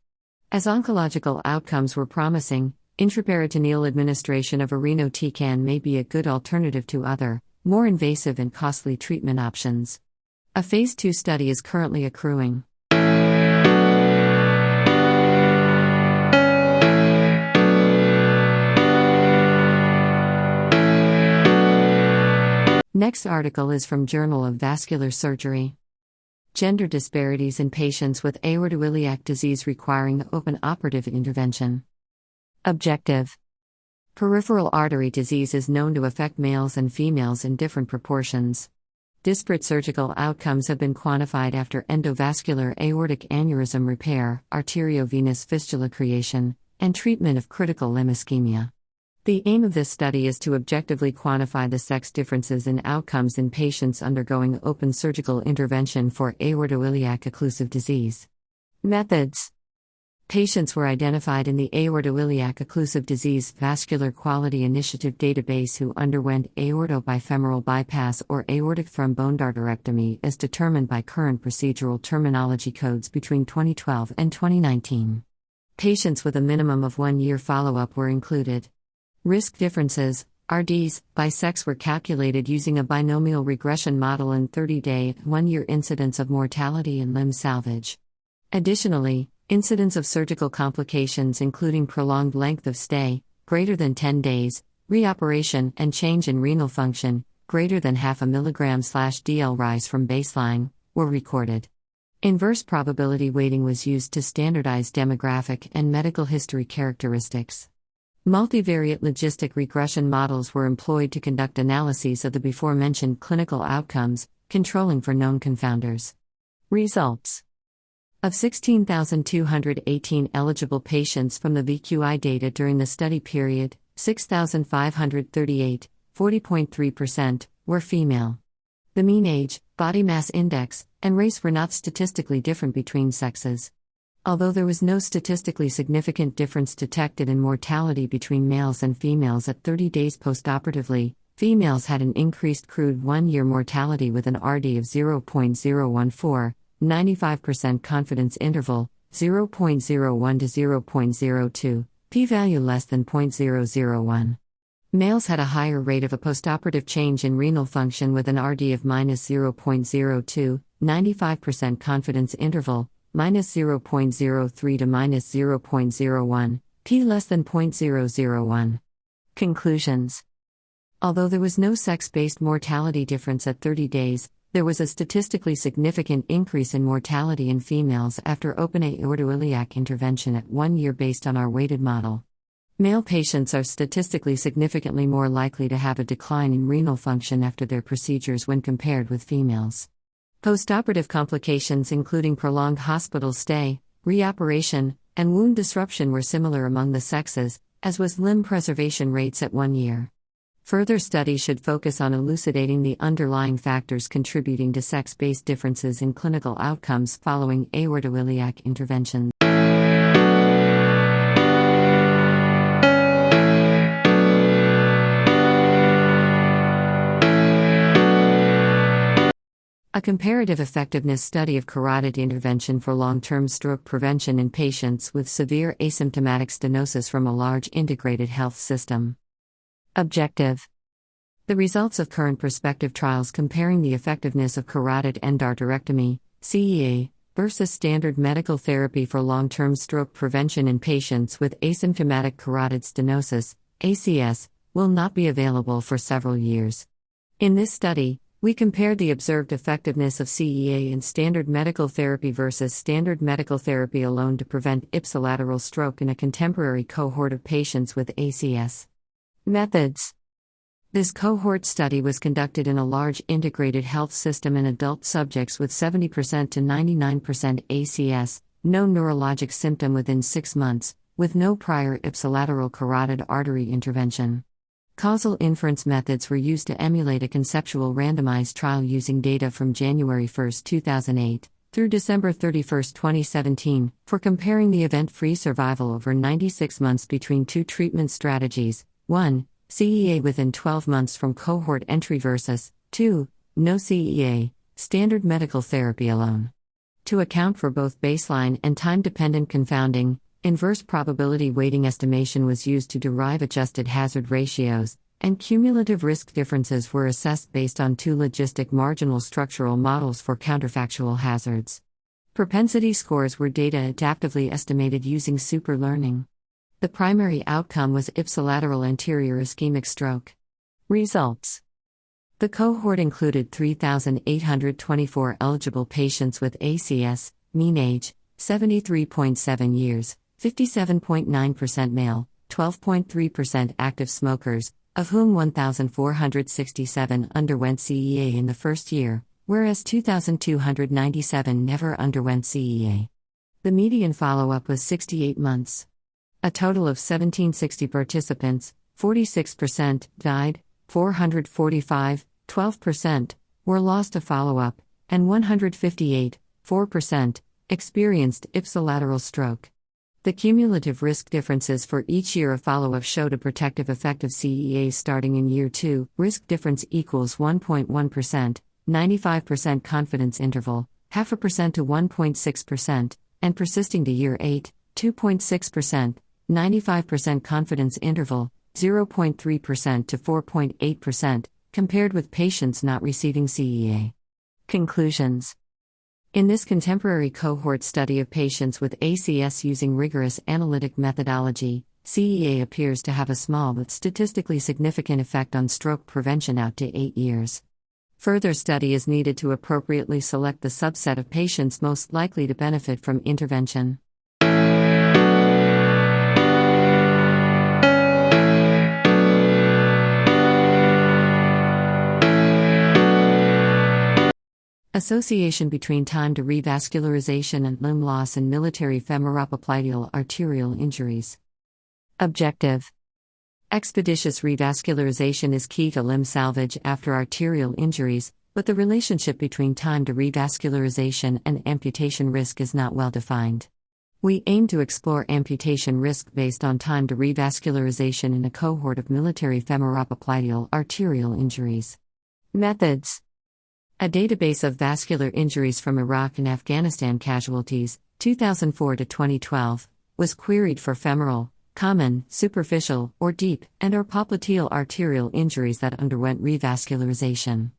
As oncological outcomes were promising, intraperitoneal administration of irinotecan may be a good alternative to other, more invasive and costly treatment options. A Phase 2 study is currently accruing. Next article is from Journal of Vascular Surgery. Gender disparities in patients with aortoiliac disease requiring open operative intervention. Objective: peripheral artery disease is known to affect males and females in different proportions. Disparate surgical outcomes have been quantified after endovascular aortic aneurysm repair, arteriovenous fistula creation, and treatment of critical limb ischemia. The aim of this study is to objectively quantify the sex differences in outcomes in patients undergoing open surgical intervention for aortoiliac occlusive disease. Methods: patients were identified in the Aortoiliac Occlusive Disease Vascular Quality Initiative database who underwent aortobifemoral bypass or aortic thromboendarterectomy as determined by current procedural terminology codes between 2012 and 2019. Patients with a minimum of 1 year follow-up were included. Risk differences, RDs, by sex were calculated using a binomial regression model and 30-day, 1-year incidence of mortality and limb salvage. Additionally, incidence of surgical complications including prolonged length of stay, greater than 10 days, reoperation, and change in renal function, greater than half a milligram/dl rise from baseline, were recorded. Inverse probability weighting was used to standardize demographic and medical history characteristics. Multivariate logistic regression models were employed to conduct analyses of the before-mentioned clinical outcomes, controlling for known confounders. Results: of 16,218 eligible patients from the VQI data during the study period, 6,538, 40.3%, were female. The mean age, body mass index, and race were not statistically different between sexes. Although there was no statistically significant difference detected in mortality between males and females at 30 days postoperatively, females had an increased crude 1-year mortality with an RD of 0.014, 95% confidence interval, 0.01 to 0.02, p-value less than 0.001. Males had a higher rate of a postoperative change in renal function with an RD of -0.02, 95% confidence interval, -0.03 to -0.01, p less than 0.001. Conclusions: although there was no sex-based mortality difference at 30 days, there was a statistically significant increase in mortality in females after open aortoiliac intervention at 1 year based on our weighted model. Male patients are statistically significantly more likely to have a decline in renal function after their procedures when compared with females. Postoperative complications including prolonged hospital stay, reoperation, and wound disruption were similar among the sexes, as was limb preservation rates at 1 year. Further study should focus on elucidating the underlying factors contributing to sex-based differences in clinical outcomes following aortoiliac intervention. Next article is from Journal of Vascular Surgery. Gender disparities in patients with aortoiliac disease requiring open operative intervention. Objective: peripheral artery disease is known to affect males and females in different proportions. Clinical outcomes following aortoiliac intervention. A comparative effectiveness study of carotid intervention for long-term stroke prevention in patients with severe asymptomatic stenosis from a large integrated health system. Objective: the results of current prospective trials comparing the effectiveness of carotid endarterectomy, CEA, versus standard medical therapy for long-term stroke prevention in patients with asymptomatic carotid stenosis, ACS, will not be available for several years. In this study, we compared the observed effectiveness of CEA in standard medical therapy versus standard medical therapy alone to prevent ipsilateral stroke in a contemporary cohort of patients with ACS. Methods: this cohort study was conducted in a large integrated health system in adult subjects with 70% to 99% ACS, no neurologic symptom within 6 months, with no prior ipsilateral carotid artery intervention. Causal inference methods were used to emulate a conceptual randomized trial using data from January 1, 2008, through December 31, 2017, for comparing the event-free survival over 96 months between two treatment strategies: 1. CEA within 12 months from cohort entry versus 2. No CEA, standard medical therapy alone. To account for both baseline and time-dependent confounding, inverse probability weighting estimation was used to derive adjusted hazard ratios, and cumulative risk differences were assessed based on two logistic marginal structural models for counterfactual hazards. Propensity scores were data adaptively estimated using superlearning. The primary outcome was ipsilateral anterior ischemic stroke. Results: the cohort included 3,824 eligible patients with ACS, mean age, 73.7 years, 57.9% male, 12.3% active smokers, of whom 1,467 underwent CEA in the first year, whereas 2,297 never underwent CEA. The median follow-up was 68 months. A total of 1,760 participants, 46%, died, 445, 12%, were lost to follow-up, and 158, 4%, experienced ipsilateral stroke. The cumulative risk differences for each year of follow-up showed a protective effect of CEA starting in year 2, risk difference equals 1.1%, 95% confidence interval, 0.5% to 1.6%, and persisting to year 8, 2.6%, 95% confidence interval, 0.3% to 4.8%, compared with patients not receiving CEA. Conclusions: in this contemporary cohort study of patients with ACS using rigorous analytic methodology, CEA appears to have a small but statistically significant effect on stroke prevention out to 8 years. Further study is needed to appropriately select the subset of patients most likely to benefit from intervention. Association between time to revascularization and limb loss in military femoropopliteal arterial injuries. Objective: expeditious revascularization is key to limb salvage after arterial injuries, but the relationship between time to revascularization and amputation risk is not well defined. We aim to explore amputation risk based on time to revascularization in a cohort of military femoropopliteal arterial injuries. Methods: a database of vascular injuries from Iraq and Afghanistan casualties, 2004 to 2012, was queried for femoral, common, superficial, or deep, and/or popliteal arterial injuries that underwent revascularization.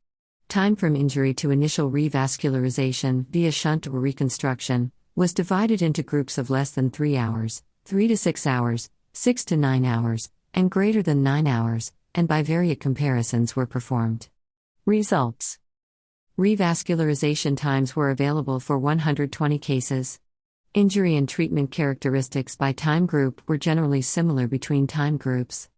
Time from injury to initial revascularization via shunt or reconstruction was divided into groups of less than 3 hours, 3 to 6 hours, 6 to 9 hours, and greater than 9 hours, and bivariate comparisons were performed. Results: revascularization times were available for 120 cases. Injury and treatment characteristics by time group were generally similar between time groups.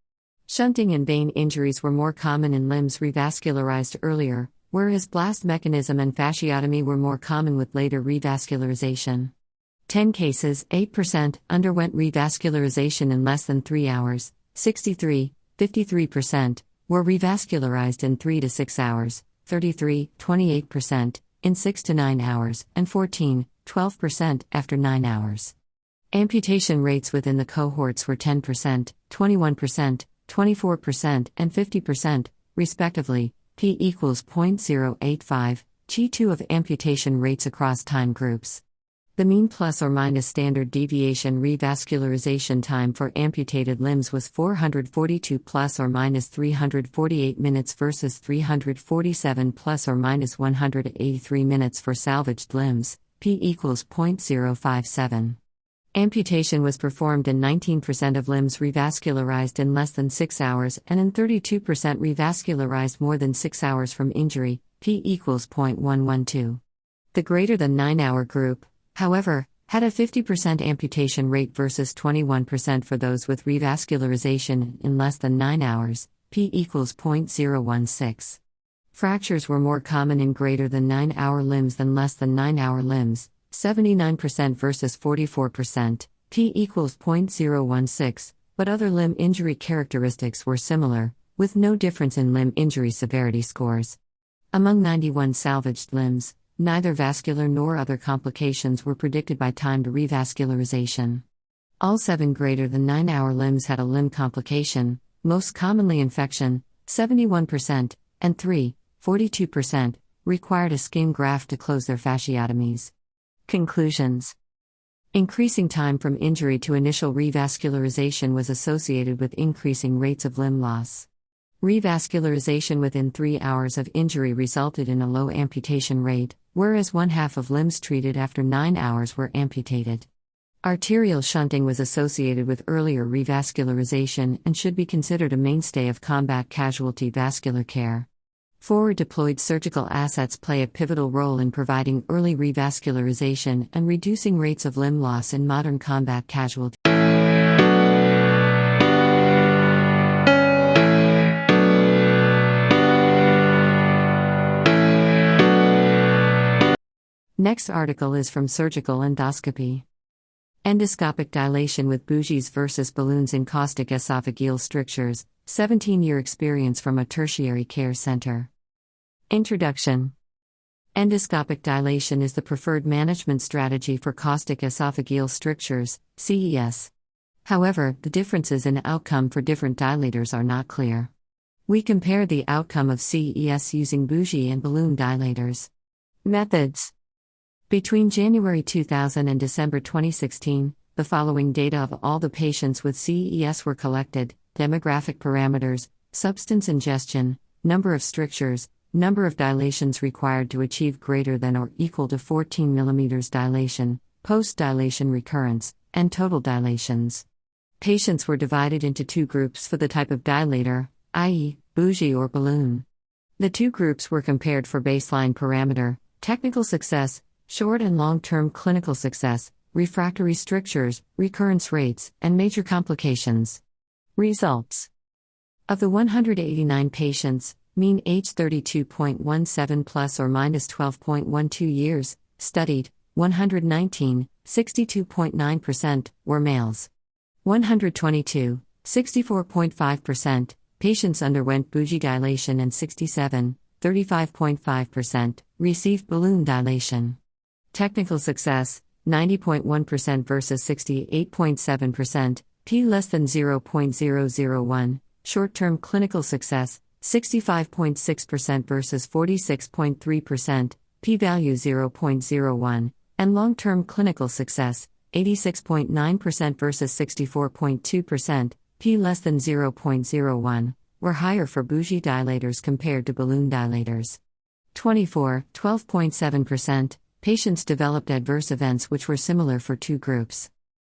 Shunting and vein injuries were more common in limbs revascularized earlier, whereas blast mechanism and fasciotomy were more common with later revascularization. 10 cases, 8%, underwent revascularization in less than 3 hours, 63, 53%, were revascularized in 3 to 6 hours, 33, 28%, in 6 to 9 hours, and 14, 12% after 9 hours. Amputation rates within the cohorts were 10%, 21%, 24%, and 50%, respectively, p equals 0.085, T2 of amputation rates across time groups. The mean plus or minus standard deviation revascularization time for amputated limbs was 442 plus or minus 348 minutes versus 347 plus or minus 183 minutes for salvaged limbs, p equals 0.057. Amputation was performed in 19% of limbs revascularized in less than 6 hours and in 32% revascularized more than 6 hours from injury, p equals 0.112. The greater than 9-hour group, however, had a 50% amputation rate versus 21% for those with revascularization in less than 9 hours, p equals 0.016. Fractures were more common in greater than 9-hour limbs than less than 9-hour limbs, 79% versus 44%, p equals 0.016, but other limb injury characteristics were similar, with no difference in limb injury severity scores. Among 91 salvaged limbs, neither vascular nor other complications were predicted by time to revascularization. All 7 greater than 9-hour limbs had a limb complication, most commonly infection, 71%, and 3, 42%, required a skin graft to close their fasciotomies. Conclusions. Increasing time from injury to initial revascularization was associated with increasing rates of limb loss. Revascularization within 3 hours of injury resulted in a low amputation rate, whereas 1/2 of limbs treated after 9 hours were amputated. Arterial shunting was associated with earlier revascularization and should be considered a mainstay of combat casualty vascular care. Forward-deployed surgical assets play a pivotal role in providing early revascularization and reducing rates of limb loss in modern combat casualties. Next article is from Surgical Endoscopy. Endoscopic dilation with bougies versus balloons in caustic esophageal strictures, 17-year experience from a tertiary care center. Introduction. Endoscopic dilation is the preferred management strategy for caustic esophageal strictures, CES. However, the differences in outcome for different dilators are not clear. We compare the outcome of CES using bougie and balloon dilators. Methods. Between January 2000 and December 2016, the following data of all the patients with CES were collected: demographic parameters, substance ingestion, number of strictures, number of dilations required to achieve greater than or equal to 14 mm dilation, post-dilation recurrence, and total dilations. Patients were divided into 2 groups for the type of dilator, i.e., bougie or balloon. The 2 groups were compared for baseline parameter, technical success, short and long-term clinical success, refractory strictures, recurrence rates, and major complications. Results. Of the 189 patients, mean age 32.17 plus or minus 12.12 years, studied, 119, 62.9%, were males. 122, 64.5%, patients underwent bougie dilation and 67, 35.5%, received balloon dilation. Technical success, 90.1% versus 68.7%, p less than 0.001, short-term clinical success, 65.6% versus 46.3%, p-value 0.01, and long-term clinical success, 86.9% versus 64.2%, p less than 0.01, were higher for bougie dilators compared to balloon dilators. 24, 12.7%, patients developed adverse events which were similar for 2 groups.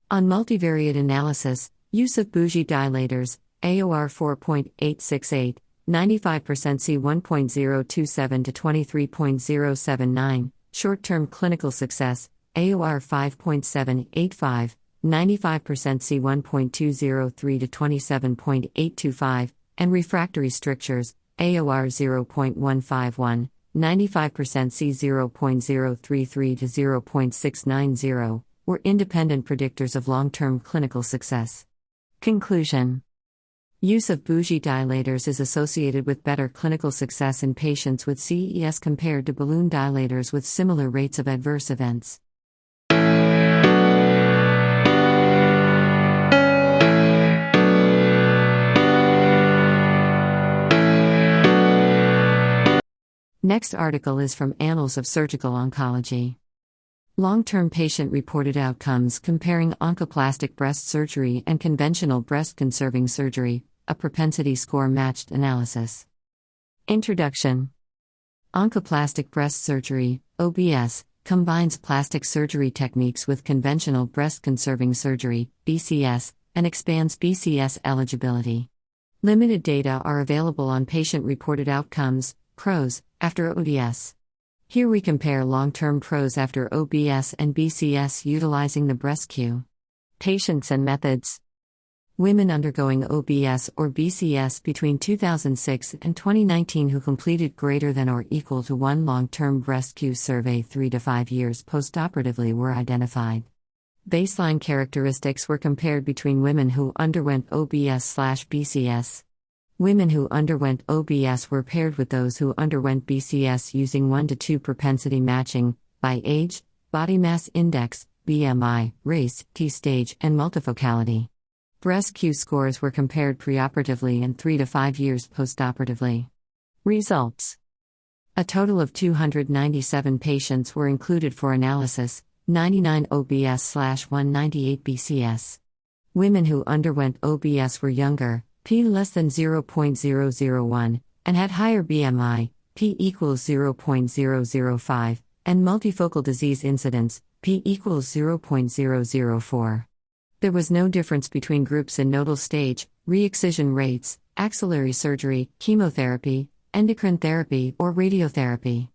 On multivariate analysis, use of bougie dilators, AOR 4.868, 95% C1.027 to 23.079, short-term clinical success, AOR 5.785, 95% C1.203 to 27.825, and refractory strictures, AOR 0.151, 95% C0.033 to 0.690, were independent predictors of long-term clinical success. Conclusion. Use of bougie dilators is associated with better clinical success in patients with CES compared to balloon dilators with similar rates of adverse events. Next article is from Annals of Surgical Oncology. Long-term patient-reported outcomes comparing oncoplastic breast surgery and conventional breast-conserving surgery, a propensity score-matched analysis. Introduction. Oncoplastic breast surgery, OBS, combines plastic surgery techniques with conventional breast-conserving surgery, BCS, and expands BCS eligibility. Limited data are available on patient-reported outcomes, PROs, after ODS. Here we compare long-term PROs after OBS and BCS utilizing the BreastQ. Patients and methods. Women undergoing OBS or BCS between 2006 and 2019 who completed greater than or equal to one long-term BreastQ survey 3 to 5 years postoperatively were identified. Baseline characteristics were compared between women who underwent OBS/BCS. Women who underwent OBS were paired with those who underwent BCS using 1 to 2 propensity matching, by age, body mass index, BMI, race, T-stage, and multifocality. BreastQ scores were compared preoperatively and 3 to 5 years postoperatively. Results. A total of 297 patients were included for analysis, 99 OBS/198 BCS. Women who underwent OBS were younger, P less than 0.001, and had higher BMI, P equals 0.005, and multifocal disease incidence, P equals 0.004. There was no difference between groups in nodal stage, re-excision rates, axillary surgery, chemotherapy, endocrine therapy, or radiotherapy.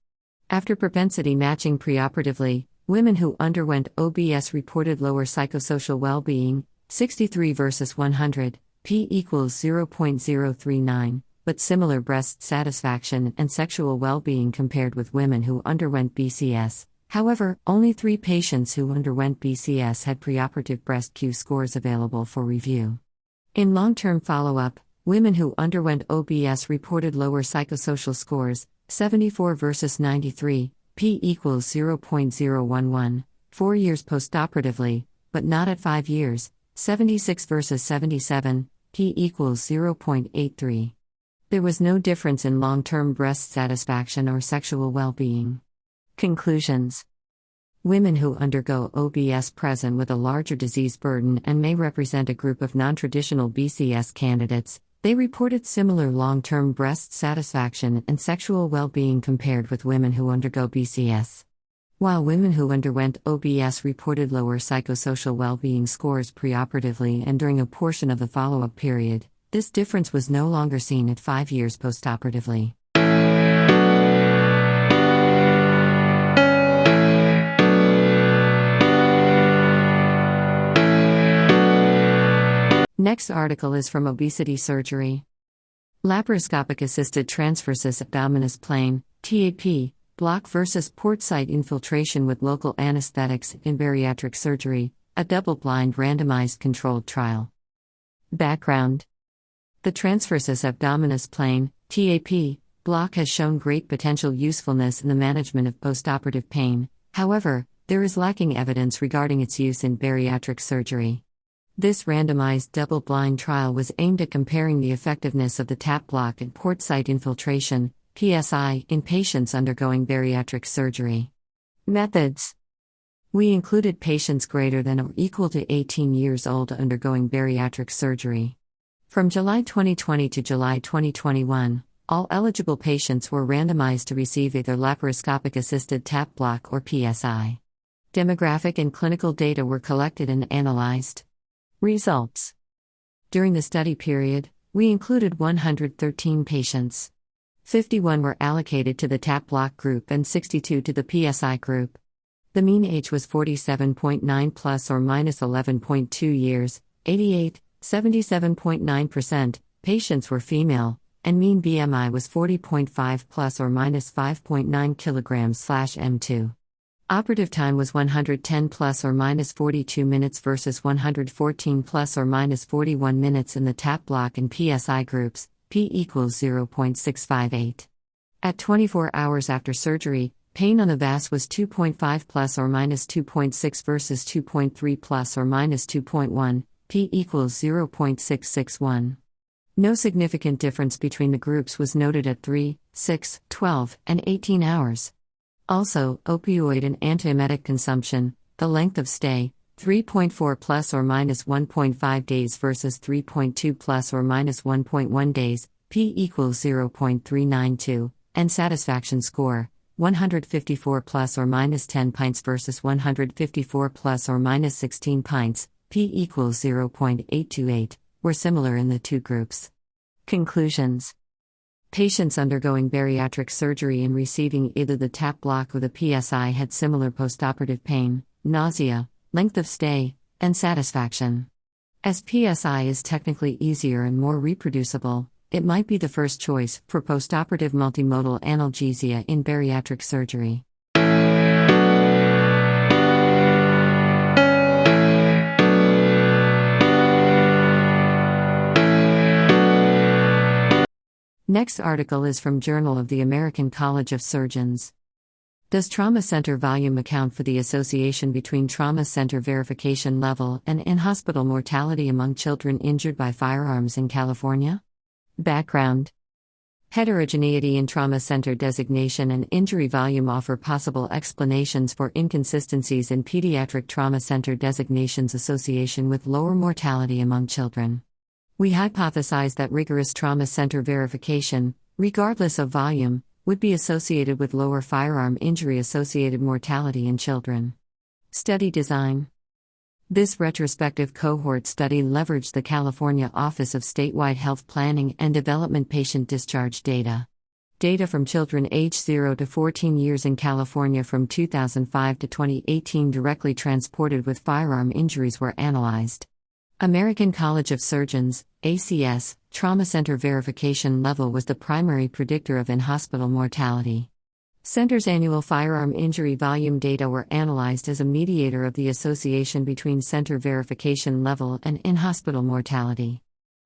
After propensity matching preoperatively, women who underwent OBS reported lower psychosocial well-being, 63 versus 100, P equals 0.039, but similar breast satisfaction and sexual well-being compared with women who underwent BCS. However, only 3 patients who underwent BCS had preoperative BreastQ scores available for review. In long-term follow-up, women who underwent OBS reported lower psychosocial scores, 74 versus 93, P equals 0.011, 4 years postoperatively, but not at 5 years, 76 versus 77, P equals 0.83. There was no difference in long-term breast satisfaction or sexual well-being. Conclusions. Women who undergo OBS present with a larger disease burden and may represent a group of non-traditional BCS candidates. They reported similar long-term breast satisfaction and sexual well-being compared with women who undergo BCS. While women who underwent OBS reported lower psychosocial well-being scores preoperatively and during a portion of the follow-up period, this difference was no longer seen at 5 years postoperatively. Next article is from Obesity Surgery. Laparoscopic-assisted transversus abdominis plane, TAP, block versus port site infiltration with local anesthetics in bariatric surgery, a double-blind randomized controlled trial. Background. The transversus abdominis plane, TAP, block has shown great potential usefulness in the management of postoperative pain. However, there is lacking evidence regarding its use in bariatric surgery. This randomized double-blind trial was aimed at comparing the effectiveness of the TAP block and port site infiltration, PSI, in patients undergoing bariatric surgery. Methods. We included patients greater than or equal to 18 years old undergoing bariatric surgery. From July 2020 to July 2021, all eligible patients were randomized to receive either laparoscopic-assisted TAP block or PSI. Demographic and clinical data were collected and analyzed. Results. During the study period, we included 113 patients. 51 were allocated to the TAP block group and 62 to the PSI group. The mean age was 47.9 plus or minus 11.2 years, 77.9%, patients were female, and mean BMI was 40.5 plus or minus 5.9 kilograms/m2. Operative time was 110 plus or minus 42 minutes versus 114 plus or minus 41 minutes in the TAP block and PSI groups, P equals 0.658. At 24 hours after surgery, pain on the VAS was 2.5 plus or minus 2.6 versus 2.3 plus or minus 2.1, P equals 0.661. No significant difference between the groups was noted at 3, 6, 12, and 18 hours. Also, opioid and antiemetic consumption, the length of stay, 3.4 plus or minus 1.5 days versus 3.2 plus or minus 1.1 days, p equals 0.392, and satisfaction score, 154 plus or minus 10 pints versus 154 plus or minus 16 pints, p equals 0.828, were similar in the two groups. Conclusions. Patients undergoing bariatric surgery and receiving either the TAP block or the PSI had similar postoperative pain, nausea, length of stay, and satisfaction. As PSI is technically easier and more reproducible, it might be the first choice for postoperative multimodal analgesia in bariatric surgery. Next article is from Journal of the American College of Surgeons. Does trauma center volume account for the association between trauma center verification level and in-hospital mortality among children injured by firearms in California? Background. Heterogeneity in trauma center designation and injury volume offer possible explanations for inconsistencies in pediatric trauma center designations association with lower mortality among children. We hypothesize that rigorous trauma center verification, regardless of volume, would be associated with lower firearm injury-associated mortality in children. Study design. This retrospective cohort study leveraged the California Office of Statewide Health Planning and Development patient discharge data. Data from children aged 0 to 14 years in California from 2005 to 2018 directly transported with firearm injuries were analyzed. American College of Surgeons, ACS, trauma center verification level was the primary predictor of in-hospital mortality. Centers' annual firearm injury volume data were analyzed as a mediator of the association between center verification level and in-hospital mortality.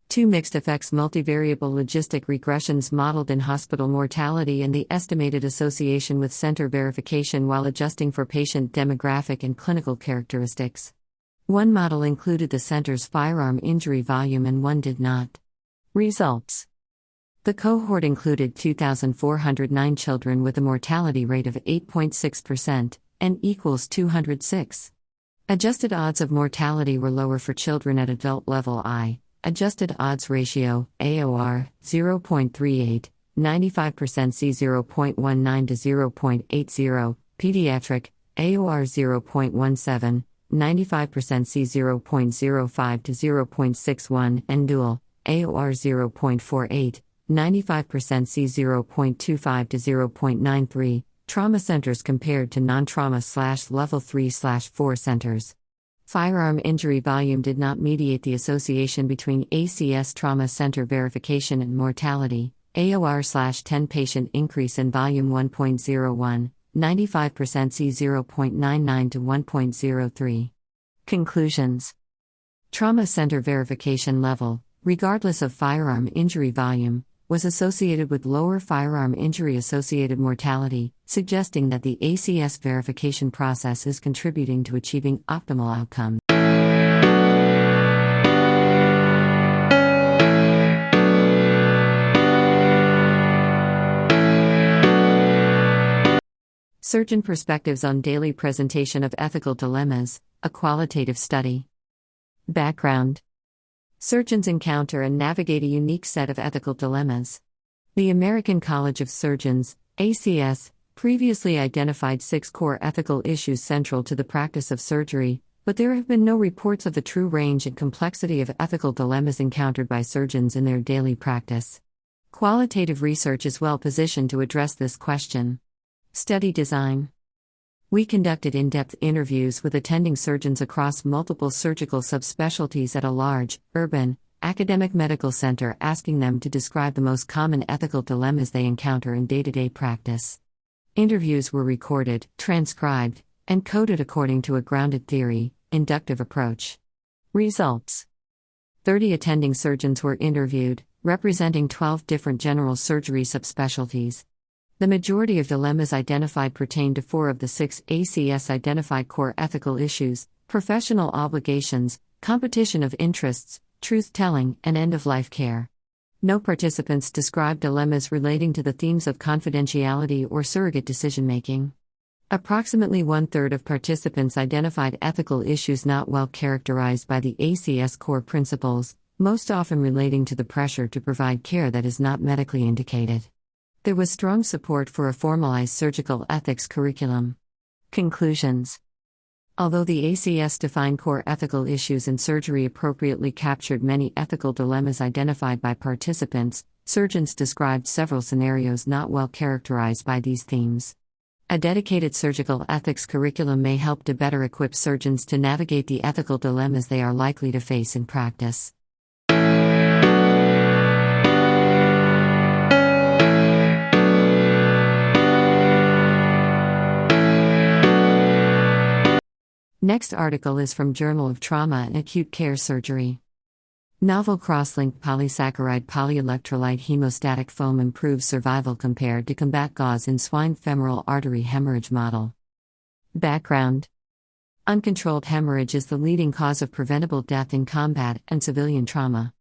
Two mixed effects multivariable logistic regressions modeled in-hospital mortality and the estimated association with center verification while adjusting for patient demographic and clinical characteristics. One model included the center's firearm injury volume and one did not. Results. The cohort included 2,409 children with a mortality rate of 8.6%, n equals 206. Adjusted odds of mortality were lower for children at adult level I. Adjusted odds ratio, AOR, 0.38, 95% C 0.19 to 0.80, pediatric, AOR 0.17, 95% C 0.05 to 0.61, and dual, AOR 0.48, 95% C 0.25 to 0.93, trauma centers compared to non-trauma/level 3/4 centers. Firearm injury volume did not mediate the association between ACS trauma center verification and mortality. AOR/10 patient increase in volume 1.01, 95% C 0.99 to 1.03. Conclusions. Trauma center verification level, regardless of firearm injury volume, was associated with lower firearm injury-associated mortality, suggesting that the ACS verification process is contributing to achieving optimal outcomes. Surgeon Perspectives on Daily Presentation of Ethical Dilemmas, a Qualitative Study. Background. Surgeons encounter and navigate a unique set of ethical dilemmas. The American College of Surgeons, ACS, previously identified 6 core ethical issues central to the practice of surgery, but there have been no reports of the true range and complexity of ethical dilemmas encountered by surgeons in their daily practice. Qualitative research is well positioned to address this question. Study design. We conducted in-depth interviews with attending surgeons across multiple surgical subspecialties at a large, urban, academic medical center, asking them to describe the most common ethical dilemmas they encounter in day-to-day practice. Interviews were recorded, transcribed, and coded according to a grounded theory, inductive approach. Results. 30 attending surgeons were interviewed, representing 12 different general surgery subspecialties. The majority of dilemmas identified pertain to 4 of the 6 ACS identified core ethical issues: professional obligations, competition of interests, truth-telling, and end-of-life care. No participants described dilemmas relating to the themes of confidentiality or surrogate decision-making. Approximately one-third of participants identified ethical issues not well characterized by the ACS core principles, most often relating to the pressure to provide care that is not medically indicated. There was strong support for a formalized surgical ethics curriculum. Conclusions. Although the ACS defined core ethical issues in surgery appropriately captured many ethical dilemmas identified by participants, surgeons described several scenarios not well characterized by these themes. A dedicated surgical ethics curriculum may help to better equip surgeons to navigate the ethical dilemmas they are likely to face in practice. Next article is from Journal of Trauma and Acute Care Surgery. Novel cross-linked polysaccharide polyelectrolyte hemostatic foam improves survival compared to combat gauze in swine femoral artery hemorrhage model. Background. Uncontrolled hemorrhage is the leading cause of preventable death in combat and civilian trauma.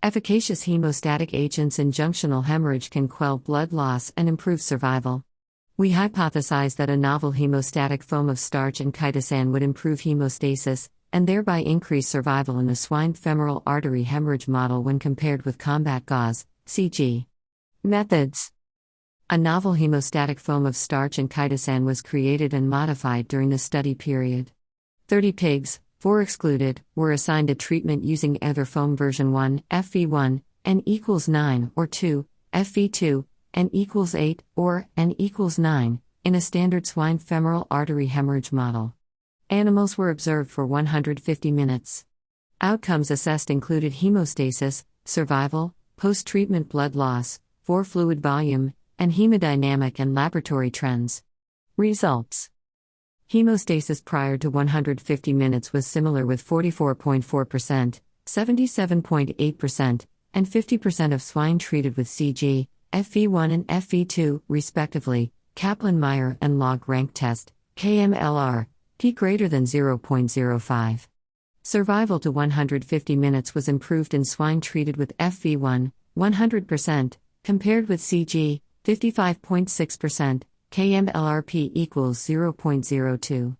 Efficacious hemostatic agents in junctional hemorrhage can quell blood loss and improve survival. We hypothesized that a novel hemostatic foam of starch and chitosan would improve hemostasis, and thereby increase survival in the swine femoral artery hemorrhage model when compared with combat gauze, CG. Methods. A novel hemostatic foam of starch and chitosan was created and modified during the study period. 30 pigs, 4 excluded, were assigned a treatment using either foam version 1, FV1, n equals 9, or 2, FV2, n equals 8, or n equals 9, in a standard swine femoral artery hemorrhage model. Animals were observed for 150 minutes. Outcomes assessed included hemostasis, survival, post-treatment blood loss, fluid volume, and hemodynamic and laboratory trends. Results. Hemostasis prior to 150 minutes was similar with 44.4%, 77.8%, and 50% of swine treated with CG, FV1 and FV2, respectively, Kaplan-Meier and log rank test, KMLR, p greater than 0.05. Survival to 150 minutes was improved in swine treated with FV1, 100%, compared with CG, 55.6%, KMLRP equals 0.02.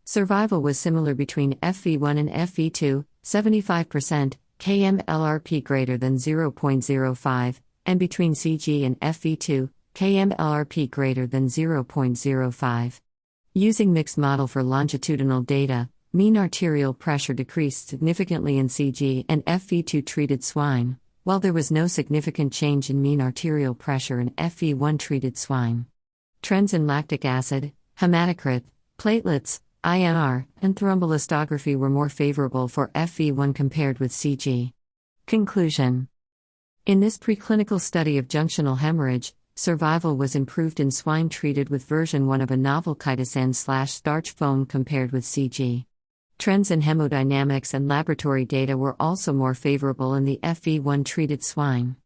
Survival was similar between FV1 and FV2, 75%, KMLRP greater than 0.05, and between CG and FV2, KMLRP greater than 0.05. Using mixed model for longitudinal data, mean arterial pressure decreased significantly in CG and FV2 treated swine, while there was no significant change in mean arterial pressure in FV1 treated swine. Trends in lactic acid, hematocrit, platelets, INR, and thromboelastography were more favorable for FV1 compared with CG. Conclusion. In this preclinical study of junctional hemorrhage, survival was improved in swine treated with version 1 of a novel chitosan/starch foam compared with CG. Trends in hemodynamics and laboratory data were also more favorable in the FV1 treated swine.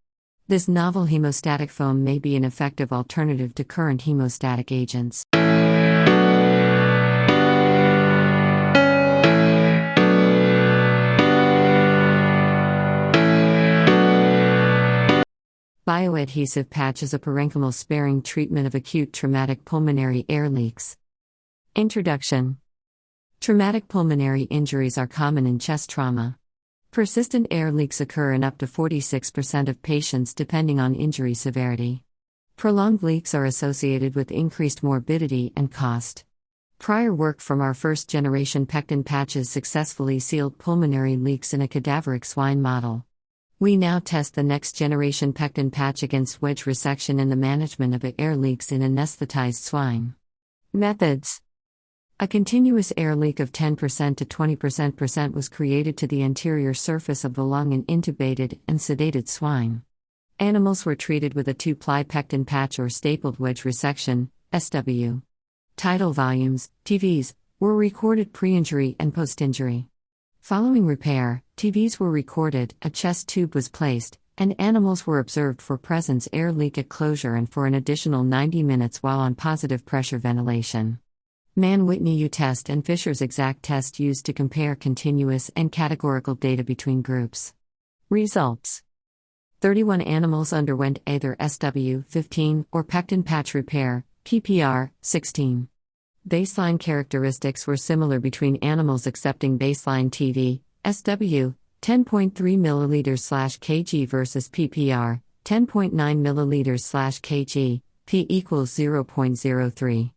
This novel hemostatic foam may be an effective alternative to current hemostatic agents. Bioadhesive patch is a parenchymal-sparing treatment of acute traumatic pulmonary air leaks. Introduction. Traumatic pulmonary injuries are common in chest trauma. Persistent air leaks occur in up to 46% of patients depending on injury severity. Prolonged leaks are associated with increased morbidity and cost. Prior work from our first-generation pectin patches successfully sealed pulmonary leaks in a cadaveric swine model. We now test the next-generation pectin patch against wedge resection in the management of air leaks in anesthetized swine. Methods. A continuous air leak of 10% to 20% was created to the anterior surface of the lung in intubated and sedated swine. Animals were treated with a 2-ply pectin patch or stapled wedge resection, SW. Tidal volumes, TVs, were recorded pre-injury and post-injury. Following repair, TVs were recorded, a chest tube was placed, and animals were observed for presence air leak at closure and for an additional 90 minutes while on positive pressure ventilation. Mann-Whitney U-test and Fisher's exact test used to compare continuous and categorical data between groups. Results. 31 animals underwent either SW15 or pectin patch repair, PPR, 16. Baseline characteristics were similar between animals accepting baseline TV, SW, 10.3 ml/kg versus PPR, 10.9 ml/kg, p equals 0.03.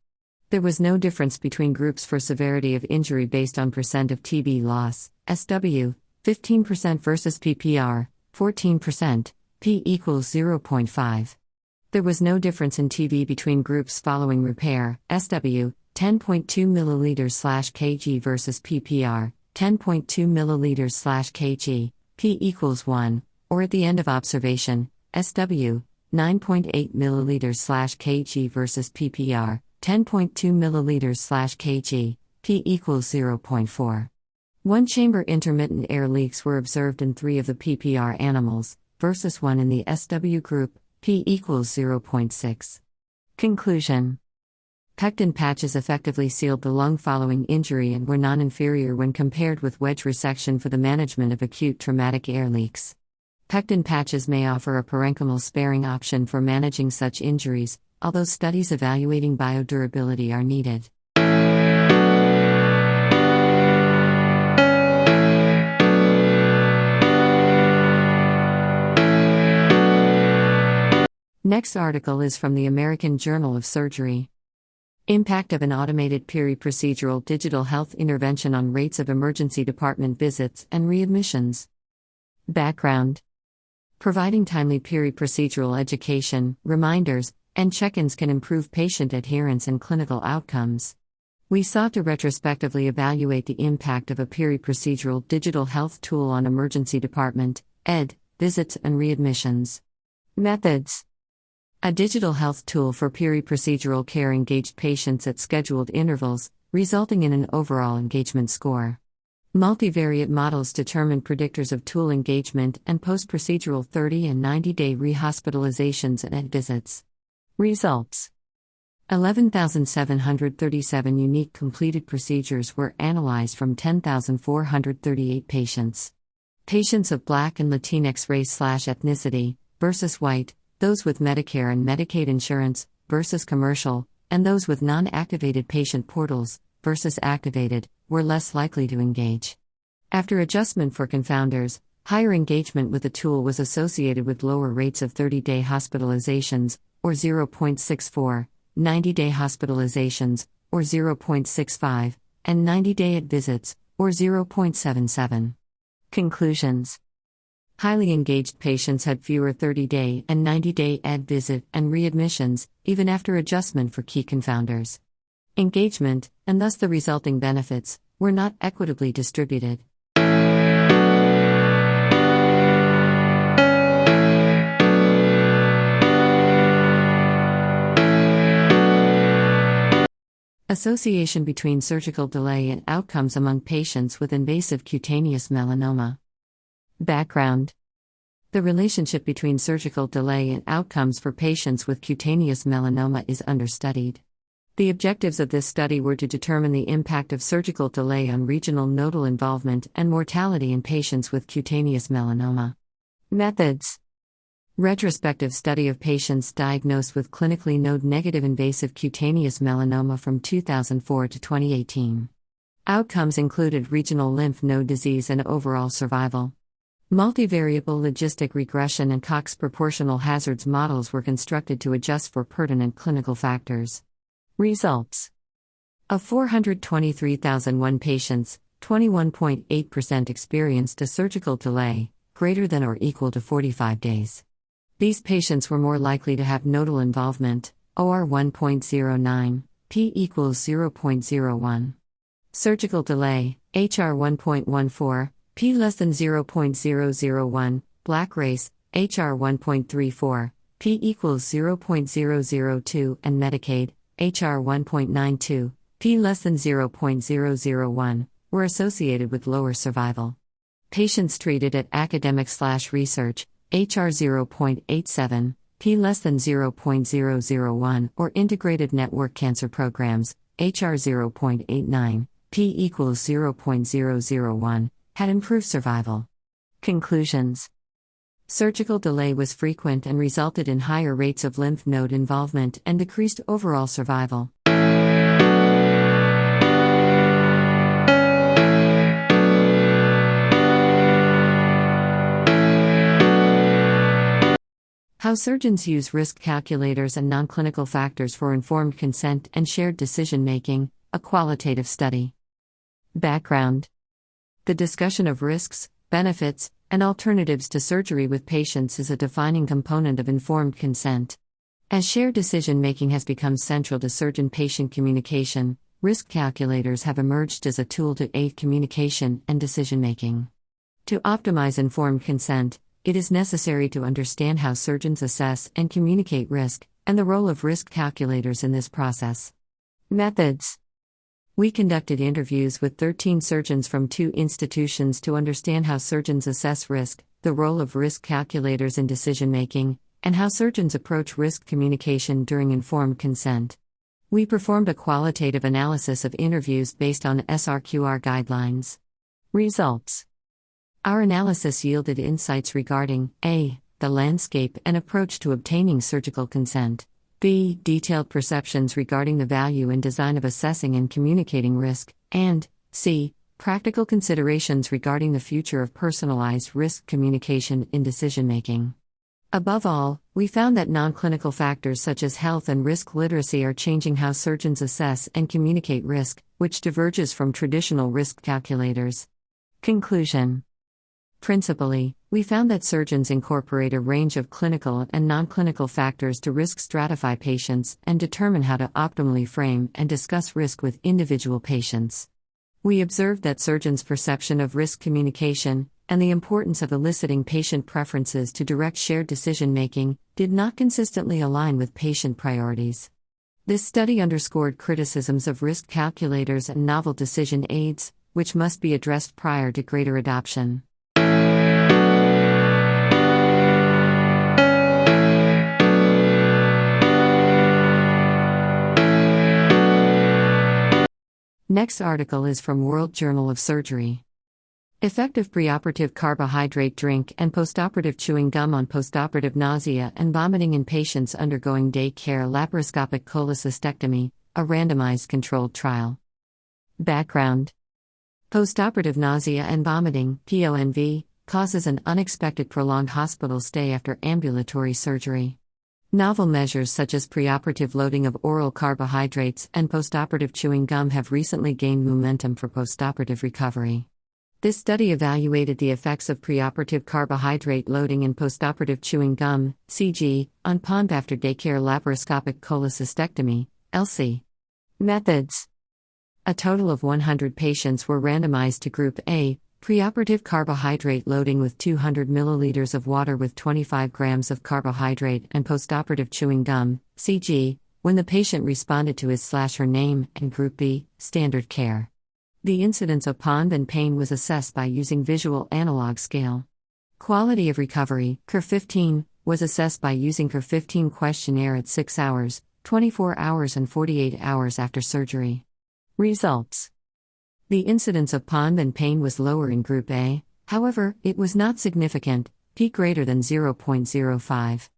There was no difference between groups for severity of injury based on percent of TB loss, SW, 15% versus PPR, 14%, p equals 0.5. There was no difference in TB between groups following repair, SW, 10.2 ml/kg versus PPR, 10.2 ml/kg, p equals 1, or at the end of observation, SW, 9.8 ml/kg versus PPR, 10.2 ml/kg, p equals 0.4. One-chamber intermittent air leaks were observed in 3 of the PPR animals, versus 1 in the SW group, p equals 0.6. Conclusion. Pectin patches effectively sealed the lung following injury and were non-inferior when compared with wedge resection for the management of acute traumatic air leaks. Pectin patches may offer a parenchymal sparing option for managing such injuries, although studies evaluating biodurability are needed. Next article is from the American Journal of Surgery. Impact of an automated peri-procedural digital health intervention on rates of emergency department visits and readmissions. Background. Providing timely peri-procedural education, reminders, and check-ins can improve patient adherence and clinical outcomes. We sought to retrospectively evaluate the impact of a peri-procedural digital health tool on emergency department, visits and readmissions. Methods. A digital health tool for peri-procedural care engaged patients at scheduled intervals, resulting in an overall engagement score. Multivariate models determined predictors of tool engagement and post-procedural 30 and 90-day rehospitalizations and visits. Results. 11,737 unique completed procedures were analyzed from 10,438 patients. Patients of Black and Latinx race/ethnicity, versus white, those with Medicare and Medicaid insurance, versus commercial, and those with non-activated patient portals, versus activated, were less likely to engage. After adjustment for confounders, higher engagement with the tool was associated with lower rates of 30-day hospitalizations, or 0.64, 90-day hospitalizations, or 0.65, and 90-day visits, or 0.77. Conclusions. Highly engaged patients had fewer 30-day and 90-day visit and readmissions, even after adjustment for key confounders. Engagement, and thus the resulting benefits, were not equitably distributed. Association between surgical delay and outcomes among patients with invasive cutaneous melanoma. Background. The relationship between surgical delay and outcomes for patients with cutaneous melanoma is understudied. The objectives of this study were to determine the impact of surgical delay on regional nodal involvement and mortality in patients with cutaneous melanoma. Methods. Retrospective study of patients diagnosed with clinically node-negative invasive cutaneous melanoma from 2004 to 2018. Outcomes included regional lymph node disease and overall survival. Multivariable logistic regression and Cox proportional hazards models were constructed to adjust for pertinent clinical factors. Results. Of 423,001 patients, 21.8% experienced a surgical delay, greater than or equal to 45 days. These patients were more likely to have nodal involvement, OR 1.09, p equals 0.01. Surgical delay, HR 1.14, p less than 0.001, Black race, HR 1.34, p equals 0.002, and Medicaid, HR 1.92, p less than 0.001, were associated with lower survival. Patients treated at academic/research, HR 0.87, p less than 0.001, or integrated network cancer programs, HR 0.89, p equals 0.001, had improved survival. Conclusions. Surgical delay was frequent and resulted in higher rates of lymph node involvement and decreased overall survival. How surgeons use risk calculators and non-clinical factors for informed consent and shared decision-making, a qualitative study. Background: the discussion of risks, benefits, and alternatives to surgery with patients is a defining component of informed consent. As shared decision-making has become central to surgeon-patient communication, risk calculators have emerged as a tool to aid communication and decision-making. To optimize informed consent, it is necessary to understand how surgeons assess and communicate risk, and the role of risk calculators in this process. Methods: we conducted interviews with 13 surgeons from 2 institutions to understand how surgeons assess risk, the role of risk calculators in decision-making, and how surgeons approach risk communication during informed consent. We performed a qualitative analysis of interviews based on SRQR guidelines. Results: our analysis yielded insights regarding A. the landscape and approach to obtaining surgical consent, B. detailed perceptions regarding the value and design of assessing and communicating risk, and C. practical considerations regarding the future of personalized risk communication in decision-making. Above all, we found that non-clinical factors such as health and risk literacy are changing how surgeons assess and communicate risk, which diverges from traditional risk calculators. Conclusion: principally, we found that surgeons incorporate a range of clinical and non-clinical factors to risk stratify patients and determine how to optimally frame and discuss risk with individual patients. We observed that surgeons' perception of risk communication and the importance of eliciting patient preferences to direct shared decision-making did not consistently align with patient priorities. This study underscored criticisms of risk calculators and novel decision aids, which must be addressed prior to greater adoption. Next article is from World Journal of Surgery. Effective preoperative carbohydrate drink and postoperative chewing gum on postoperative nausea and vomiting in patients undergoing day care laparoscopic cholecystectomy, a randomized controlled trial. Background: postoperative nausea and vomiting, PONV, causes an unexpected prolonged hospital stay after ambulatory surgery. Novel measures such as preoperative loading of oral carbohydrates and postoperative chewing gum have recently gained momentum for postoperative recovery. This study evaluated the effects of preoperative carbohydrate loading and postoperative chewing gum, CG, on PONV after daycare laparoscopic cholecystectomy, LC. Methods: a total of 100 patients were randomized to Group A, preoperative carbohydrate loading with 200 milliliters of water with 25 grams of carbohydrate and postoperative chewing gum, CG, when the patient responded to his/her name, and Group B, standard care. The incidence of PONV and pain was assessed by using visual analog scale. Quality of recovery, CR15, was assessed by using CR15 questionnaire at 6 hours, 24 hours and 48 hours after surgery. Results: the incidence of PONV and pain was lower in Group A, however, it was not significant, p greater than 0.05.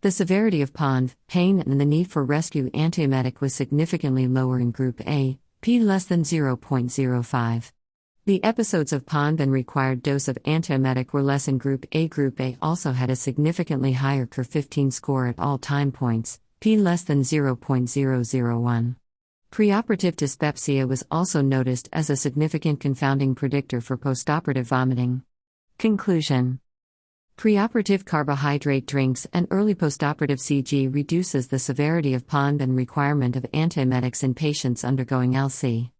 The severity of PONV, pain and the need for rescue antiemetic was significantly lower in Group A, p less than 0.05. The episodes of PONV and required dose of antiemetic were less in Group A. Group A also had a significantly higher CR15 score at all time points, p less than 0.001. Preoperative dyspepsia was also noticed as a significant confounding predictor for postoperative vomiting. Conclusion: preoperative carbohydrate drinks and early postoperative CG reduces the severity of PONV and requirement of antiemetics in patients undergoing LC.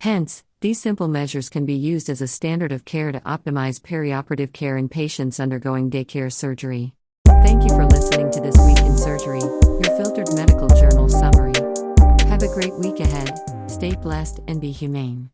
Hence, these simple measures can be used as a standard of care to optimize perioperative care in patients undergoing daycare surgery. Thank you for listening to This Week in Surgery, your filtered medical journal summary. Have a great week ahead, stay blessed and be humane.